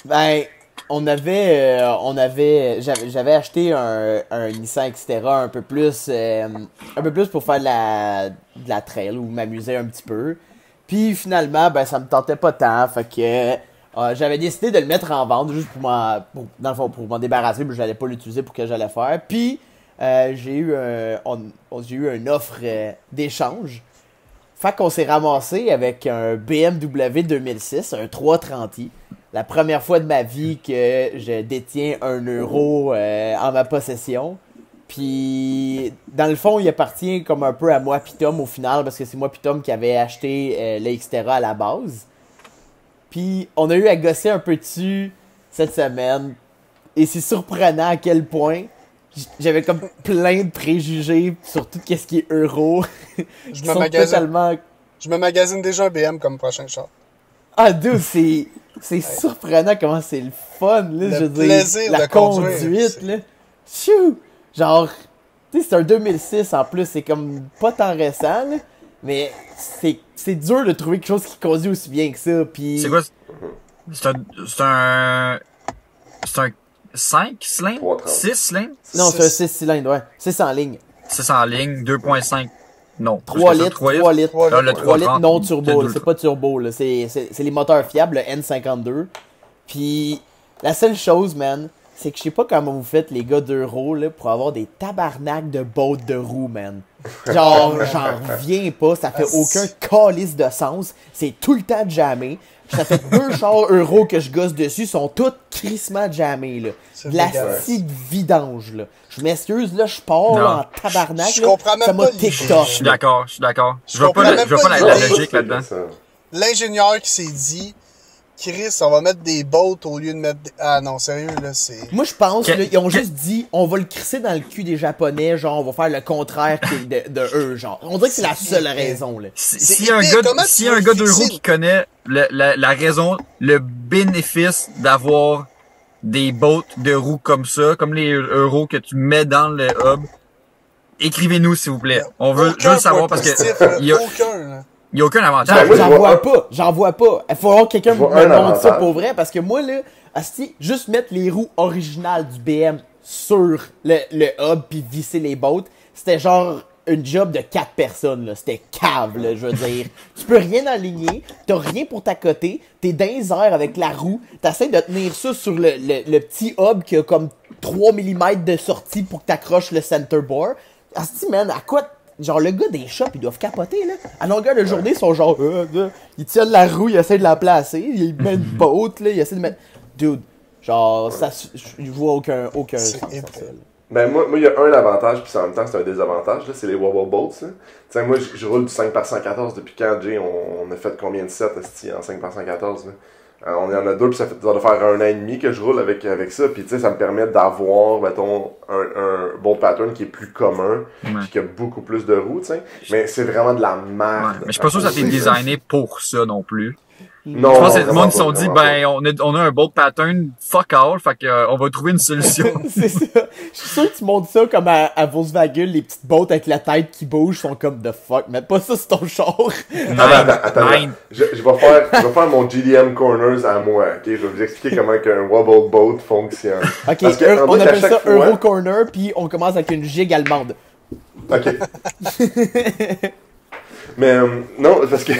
Ben, j'avais acheté un Nissan Xterra un peu plus pour faire de la trail ou m'amuser un petit peu. Puis finalement, ben, ça me tentait pas tant, fait que j'avais décidé de le mettre en vente juste dans le fond, pour m'en débarrasser, mais je n'allais pas l'utiliser pour que j'allais faire. Puis j'ai eu une offre d'échange. Fait qu'on s'est ramassé avec un BMW 2006, un 330i. La première fois de ma vie que je détiens 1 euro en ma possession. Puis, dans le fond, il appartient comme un peu à moi pis Tom au final, parce que c'est moi pis Tom qui avait acheté le Xterra à la base. Puis, on a eu à gosser un peu dessus cette semaine. Et c'est surprenant à quel point j'avais comme plein de préjugés sur tout ce qui est euro. Je me magasine déjà un BM comme prochain char. Ah, dude, c'est surprenant comment c'est le fun, là, le je veux plaisir dire. La de conduire, conduite, là. Chou! Genre, tu sais, c'est un 2006 en plus, c'est comme pas tant récent, là, mais c'est dur de trouver quelque chose qui conduit aussi bien que ça, pis... C'est quoi? C'est un 5 cylindres? 6 cylindres? Non, c'est un 6 cylindres, ouais. 6 en ligne. 6 en ligne, 2.5. Non. 3 litres, 3 litres. Le 3 litres non turbo, là, c'est pas turbo, là. C'est les moteurs fiables, le N52. Puis, la seule chose, man, c'est que je sais pas comment vous faites, les gars d'Euro, là, pour avoir des tabarnaks de bottes de roues, man. Genre, j'en reviens pas, ça fait aucun calice de sens. C'est tout le temps jammé. Ça fait 2 chars Euro que je gosse dessus, sont tous crissement jammés, là. De la scie vidange, là. Je m'excuse, là, je pars là, en tabarnak, je comprends même ça m'a pas TikTok. Je suis d'accord. Je vois pas la logique là-dedans. L'ingénieur qui s'est dit, Chris, on va mettre des bottes au lieu de mettre des... Ah non, sérieux, là, c'est... Moi, je pense, là, ils ont juste dit, on va le crisser dans le cul des Japonais, genre, on va faire le contraire de eux, genre. On dirait que c'est la seule raison, là. S'il y a un gars d'Euro qui connaît la raison, le bénéfice d'avoir des bottes de roues comme ça, comme les Euro que tu mets dans le hub, écrivez-nous, s'il vous plaît. On veut juste savoir parce que... Il n'y a aucun avantage. J'en vois pas. Il faut avoir quelqu'un qui me montre ça pour vrai, parce que moi, là, juste mettre les roues originales du BM sur le hub puis visser les bottes, c'était genre une job de 4 personnes, là. C'était cave, là, je veux dire. Tu peux rien aligner, t'as rien pour t'accoter, t'es dans les airs avec la roue, t'essaies de tenir ça sur le petit hub qui a comme 3 mm de sortie pour que t'accroches le center bar. Asti, man, à quoi... Genre, le gars des shops, ils doivent capoter, là. À longueur de journée, ils sont genre... ils tiennent la roue, ils essaient de la placer, ils mettent une botte, là, ils essaient de mettre... Dude, genre, ça... Je vois aucun c'est sens, ça, là. Ben moi, il y a un avantage, puis en même temps, c'est un désavantage, là, c'est les wobble boats. Là. Moi, je roule du 5x114 depuis quand, Jay? On a fait combien de sets en 5x114? Là? On y en a deux, puis ça doit faire 1 an et demi que je roule avec ça, puis ça me permet d'avoir, mettons, un boat pattern qui est plus commun, puis qui a beaucoup plus de roues, t'sais. Mais c'est vraiment de la merde. Mais je suis pas sûr que ça a été designé pour ça non plus. Non, je pense que le monde se sont dit, on a un boat pattern fuck all, fait qu'on va trouver une solution. C'est ça. Je suis sûr que tu montres ça comme à Volkswagen, les petites bottes avec la tête qui bouge sont comme the fuck. Mais pas ça, c'est ton char. Attends. Je vais faire mon GDM Corners à moi, ok? Je vais vous expliquer comment un wobble boat fonctionne. Ok, on appelle ça Euro Corner, puis on commence avec une gigue allemande. Ok. Mais non, parce que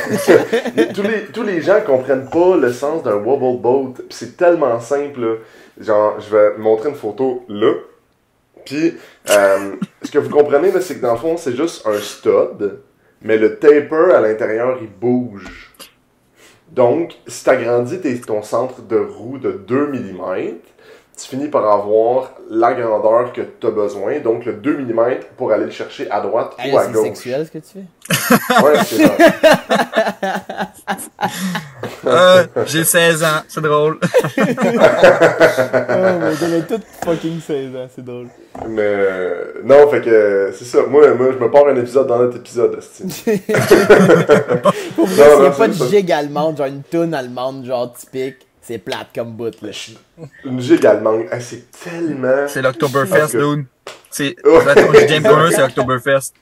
tous les gens comprennent pas le sens d'un wobble boat. Pis c'est tellement simple, là. Genre, je vais montrer une photo là. Puis, ce que vous comprenez, là, c'est que dans le fond, c'est juste un stud, mais le taper à l'intérieur, il bouge. Donc, si tu agrandis ton centre de roue de 2 mm, tu finis par avoir la grandeur que tu as besoin, donc le 2 mm pour aller le chercher à droite ou à gauche. C'est sexuel ce que tu fais? Ouais, c'est ça. J'ai 16 ans, c'est drôle. Oh my god, on a tout fucking 16 ans, c'est drôle. Mais non, fait que c'est ça. Moi, je me pars un épisode dans notre épisode, c'est Pour vrai, s'il n'y a pas de gigue allemande, genre une toune allemande, genre typique, c'est plate comme bout, là. Une gigue allemande, c'est tellement... C'est l'Oktoberfest, dude. C'est James Corner, c'est l'Oktoberfest.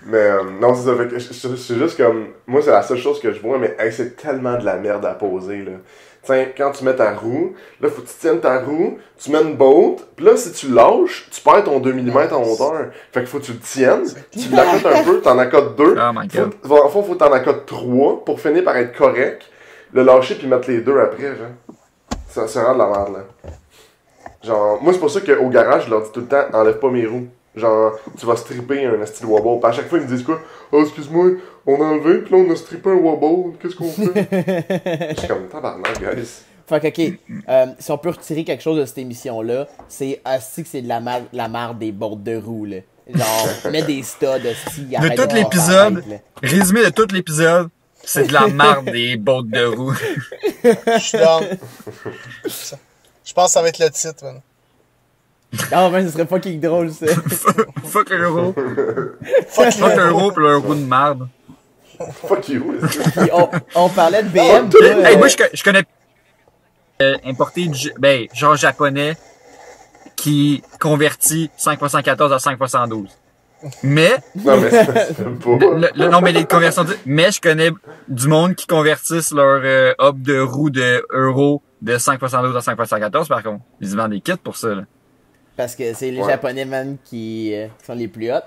Mais non, c'est ça. Fait que c'est juste comme... Moi, c'est la seule chose que je vois, mais c'est tellement de la merde à poser, là. Tiens, quand tu mets ta roue, là, faut que tu tiennes ta roue, tu mets une boat, pis là, si tu lâches, tu perds ton 2 mm en hauteur. Fait qu'il faut que tu le tiennes, tu l'accotes un peu, t'en accotes 2. Oh my god. En fond, faut que t'en accotes 3 pour finir par être correct, le lâcher puis mettre les 2 après, genre. C'est vraiment de la merde, là. Genre, moi, c'est pour ça qu'au garage, je leur dis tout le temps, enlève pas mes roues. Genre, tu vas stripper un style wobble. Pis à chaque fois, ils me disent quoi? Oh, excuse-moi, on a enlevé, pis là, on a strippé un wobble. Qu'est-ce qu'on fait? Je suis comme, tabarnak, guys. Fait que, si on peut retirer quelque chose de cette émission-là, c'est que c'est de la merde des bords de roues, là. Genre, mets des studs, de tout l'épisode, résumé de tout l'épisode, c'est de la merde des bottes de roues. Je suis down. Je pense que ça va être le titre, man. Ah, ben, ce serait fucking drôle, ça. Fuck l'euro. Fuck l'euro pis l'euro de merde. Fuck you. Puis on parlait de BM. Hey, moi, je connais importé genre japonais qui convertit 5x114 à 5x112. Mais non, mais pas. non, mais les conversions mais je connais du monde qui convertissent leur hub de roue de euro de 5x112 à 5x114 par contre. Ils vendent des kits pour ça, là. Parce que c'est les Japonais, man, qui sont les plus hot.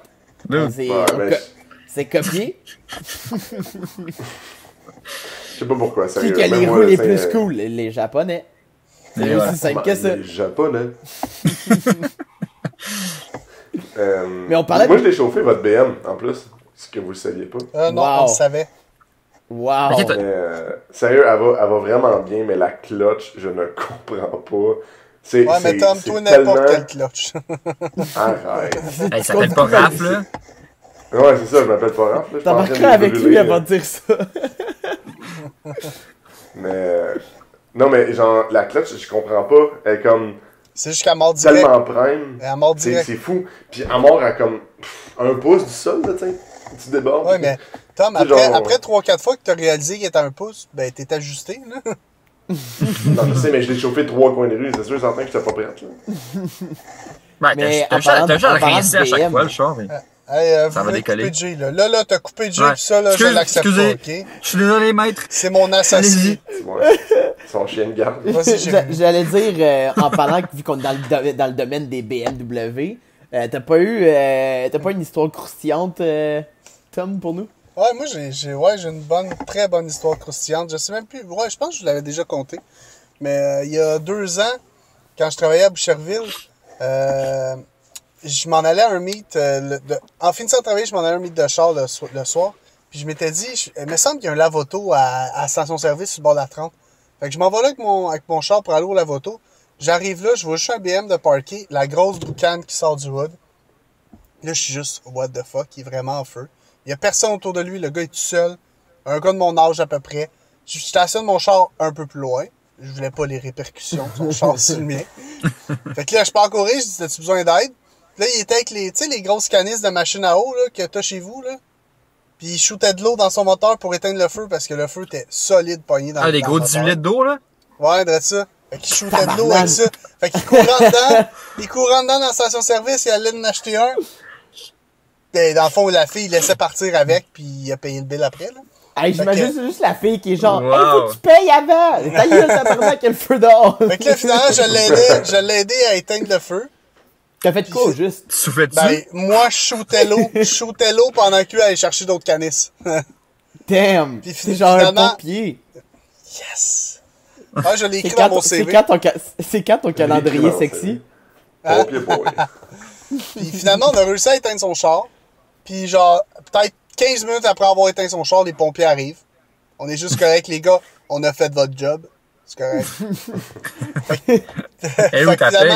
C'est copié. Je sais pas pourquoi, sérieux. Qui a les roues les plus cool? Les Japonais. C'est aussi simple que ça. Les Japonais. Mais on parlait moi, je l'ai chauffé, votre BM, en plus. Ce que vous le saviez pas. Non, on le savait. Wow. Sérieux, elle va vraiment bien, mais la clutch, je ne comprends pas. Ouais, mais Tom, toi, n'importe quel clutch. Arrête. Hey, ça s'appelle pas Raph, là. Ouais, c'est ça, je m'appelle pas Raph. T'as marqué avec lui avant de dire ça. Mais... Non, mais genre, la clutch, je comprends pas. Elle est comme... C'est juste qu'elle mord direct. Tellement prime. Elle mord direct. C'est fou. Puis elle mord à comme 1 pouce du sol, là, tu sais. Tu débordes. Ouais, mais Tom, après 3-4 fois que t'as réalisé qu'il était à 1 pouce, ben t'es ajusté, là. Non, je sais, mais je l'ai chauffé 3 coins de rue. C'est sûr, certain que j'étais pas prête, là. Ben, t'as juste à rincer à chaque fois, le char, mais... Hey, ça va décoller. Jay, là. Là, t'as coupé Jay, pis ça, là, je l'accepte pas, ok? Je suis désolé, maître. C'est mon associé. Son chien de garde. J'allais dire, en parlant, vu qu'on est dans le domaine des BMW, t'as pas une histoire croustillante, Tom, pour nous? Ouais, moi, j'ai une très bonne histoire croustillante. Je sais même plus. Ouais, je pense que je l'avais déjà compté. Mais il y a 2 ans, quand je travaillais à Boucherville, je m'en allais à un meet. En finissant de travailler, je m'en allais à un meet de char le soir. Puis je m'étais dit, il me semble qu'il y a un lave-auto à station-service sur le bord de la 30. Fait que je m'en vais là avec mon char pour aller au lave-auto. J'arrive là, je vois juste un BM de parquet, la grosse boucane qui sort du hood. Là, je suis juste, what the fuck, il est vraiment en feu. Il y a personne autour de lui, le gars est tout seul. Un gars de mon âge à peu près. Je stationne mon char un peu plus loin. Je voulais pas les répercussions de son char sur le mien. Fait que là, je pars courir, je dis, as-tu besoin d'aide? Là, il était avec les, tu sais, les grosses canisses de machine à eau, là, que t'as chez vous, là. Puis il shootait de l'eau dans son moteur pour éteindre le feu parce que le feu était solide pogné dans le les gros 18 litres d'eau, là? Ouais, dresse ça. Fait qu'il shootait de l'eau avec ça. Fait qu'il courant dedans. Il courant dedans dans la station-service, il allait en acheter un. Et dans le fond, la fille, il laissait partir avec, puis il a payé le bill après, là. Hey, j'imagine c'est juste la fille qui est genre, wow. Hey, faut que tu payes avant! Ta gueule, ça permet qu'il y ait le feu dehors! Fait que là, finalement, je l'ai aidé à éteindre le feu. T'as fait quoi, juste? Tu soufflais dessus? Ben, moi, je shootais l'eau pendant qu'il allait chercher d'autres canisses. Damn! Puis C'est genre un finalement- pompier! Yes! Ah, je l'ai C'est écrit dans mon c'est CV. quand ton calendrier écrit dans sexy? Hein? Pompier boy. Puis finalement, on a réussi à éteindre son char. Puis genre, peut-être 15 minutes après avoir éteint son char, les pompiers arrivent. On est juste correct, les gars. On a fait votre job. C'est correct. Et où ta paye?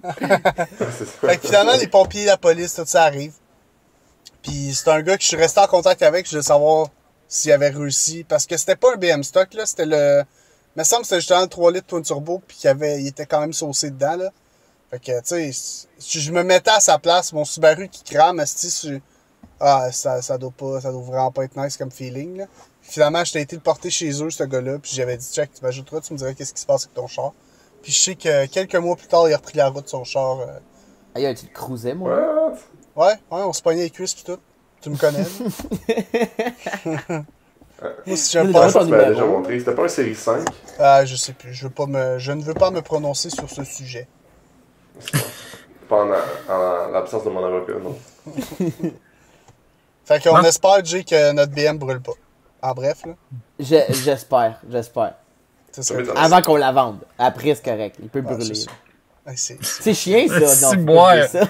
C'est ça. Fait que finalement, les pompiers, la police, tout ça arrive. Puis c'est un gars que je suis resté en contact avec. Je voulais savoir s'il avait réussi. Parce que c'était pas un BM stock, là. C'était le... Il me semble que c'était justement le 3 litres twin turbo. Puis il était quand même saucé dedans, là. Fait que, tu sais, je me mettais à sa place. Mon Subaru qui crame, esti, ça doit vraiment pas être nice comme feeling, là. Finalement, j'étais été le porter chez eux, ce gars-là. Puis j'avais dit, check, tu m'ajouteras, tu me dirais qu'est-ce qui se passe avec ton char. Puis je sais que quelques mois plus tard, il a repris la route de son char. Aïe, tu le cruisais, moi? What? Ouais, on se pognait les cuisses pis tout. Tu me connais. Moi, si j'aime Mais pas dans Ça, ton tu m'as numéro. déjà montré. C'était pas un série 5. je sais plus. Je ne veux pas me prononcer sur ce sujet. Pas en l'absence de mon avocat, non. Fait qu'on Hein? espère, Jay, que notre BM brûle pas. En bref, là. J'espère. Ça serait... Avant qu'on la vende. Après, c'est correct. Il peut Ouais, brûler. c'est ça. Ouais, C'est chiant, ça. Si, Non, faut moi. pas dire ça.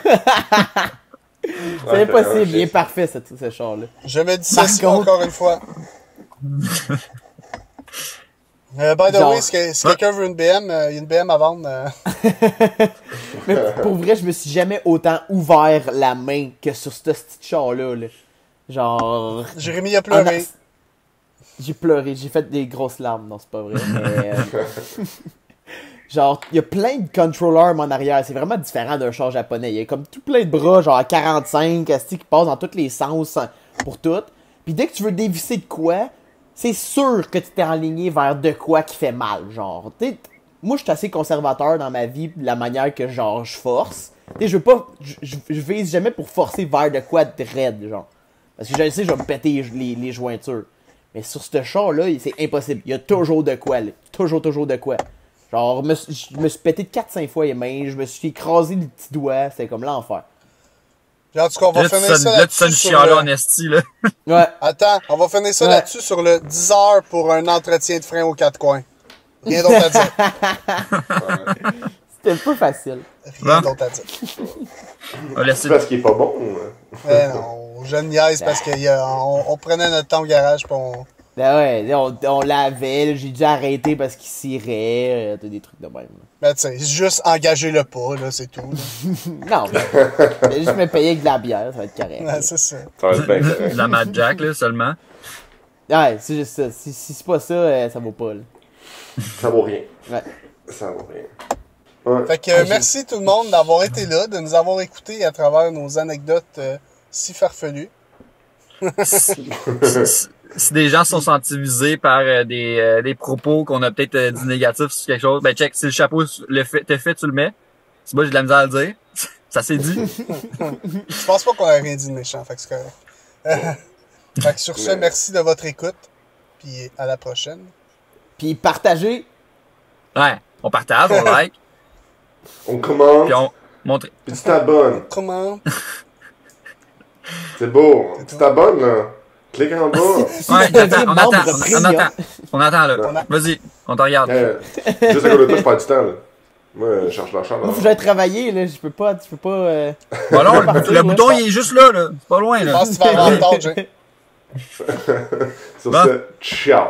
C'est impossible. Il est parfait, ce char-là. Je me dissocie Par contre- encore une fois. By the Genre- way, si quelqu'un veut une BM, il y a une BM à vendre. Mais pour vrai, je me suis jamais autant ouvert la main que sur ce petit char-là. Là. Genre... Jérémy a pleuré. J'ai pleuré, j'ai fait des grosses larmes, non c'est pas vrai, mais genre, il y a plein de controllers en arrière, c'est vraiment différent d'un char japonais, il y a comme tout plein de bras, genre à 45, asti, qui passent dans tous les sens pour tout, puis dès que tu veux dévisser de quoi, c'est sûr que tu t'es enligné vers de quoi qui fait mal, genre, t'sais, moi je suis assez conservateur dans ma vie, la manière que genre je force, t'sais, je veux pas, je vise jamais pour forcer vers de quoi de raide, genre, parce que je sais, je vais me péter les jointures. Mais sur ce char-là, c'est impossible. Il y a toujours de quoi, là. Toujours de quoi. Genre, je me suis pété 4-5 fois les mains, je me suis écrasé le petit doigt, c'était comme l'enfer. En tout cas, on va Là, tu finir sonnes ça là, tu sonnes là-dessus. chialé en esti, là. Ouais, Attends, on va finir ça Ouais. là-dessus sur le 10 heures pour un entretien de frein aux 4 coins. Rien d'autre à dire. c'était pas facile. Rien Bon. d'autre à dire. On va laisser C'est parce qu'il est pas bon. Mais non, je niaise parce qu'on prenait notre temps au garage pis on... Ben ouais, là, on l'avait, là, j'ai dû arrêter parce qu'il cirait, t'as des trucs de même. Ben tu sais, juste engager le pas, là, c'est tout. Là. Non, mais juste me payer avec de la bière, ça va être correct. Ouais, c'est ça. Ça va être bien correct. de la Mad Jack, là, seulement. Ouais, c'est juste ça. Si c'est pas ça, ça vaut pas, là. Ça vaut rien. Ouais. Ça vaut rien. Ouais. Fait que merci tout le monde d'avoir été là, de nous avoir écoutés à travers nos anecdotes si farfelues. Si des gens sont sentis visés par des propos qu'on a peut-être dit négatifs sur quelque chose, ben check, si le chapeau t'es fait, tu le mets. Si moi j'ai de la misère à le dire, ça s'est dit. Je pense pas qu'on a rien dit de méchant, fait que c'est correct. Fait que sur ce, merci de votre écoute, puis à la prochaine. Puis partagez. Ouais, on partage, on like, On commande, puis on montre. puis tu t'abonnes. Comment? C'est beau. Tu t'abonnes, là. Clique en bas. Ouais, attends, on attend là. Vas-y, on te regarde. Juste à côté de toi, je perds du temps, là. Moi, je cherche l'argent. Moi, faut que j'aille travailler, là. Je peux pas. Bon non, le bouton il est juste là, là. C'est pas loin Je là. pense que tu vas avoir tort, Jay. Sur Bon. ce, ciao.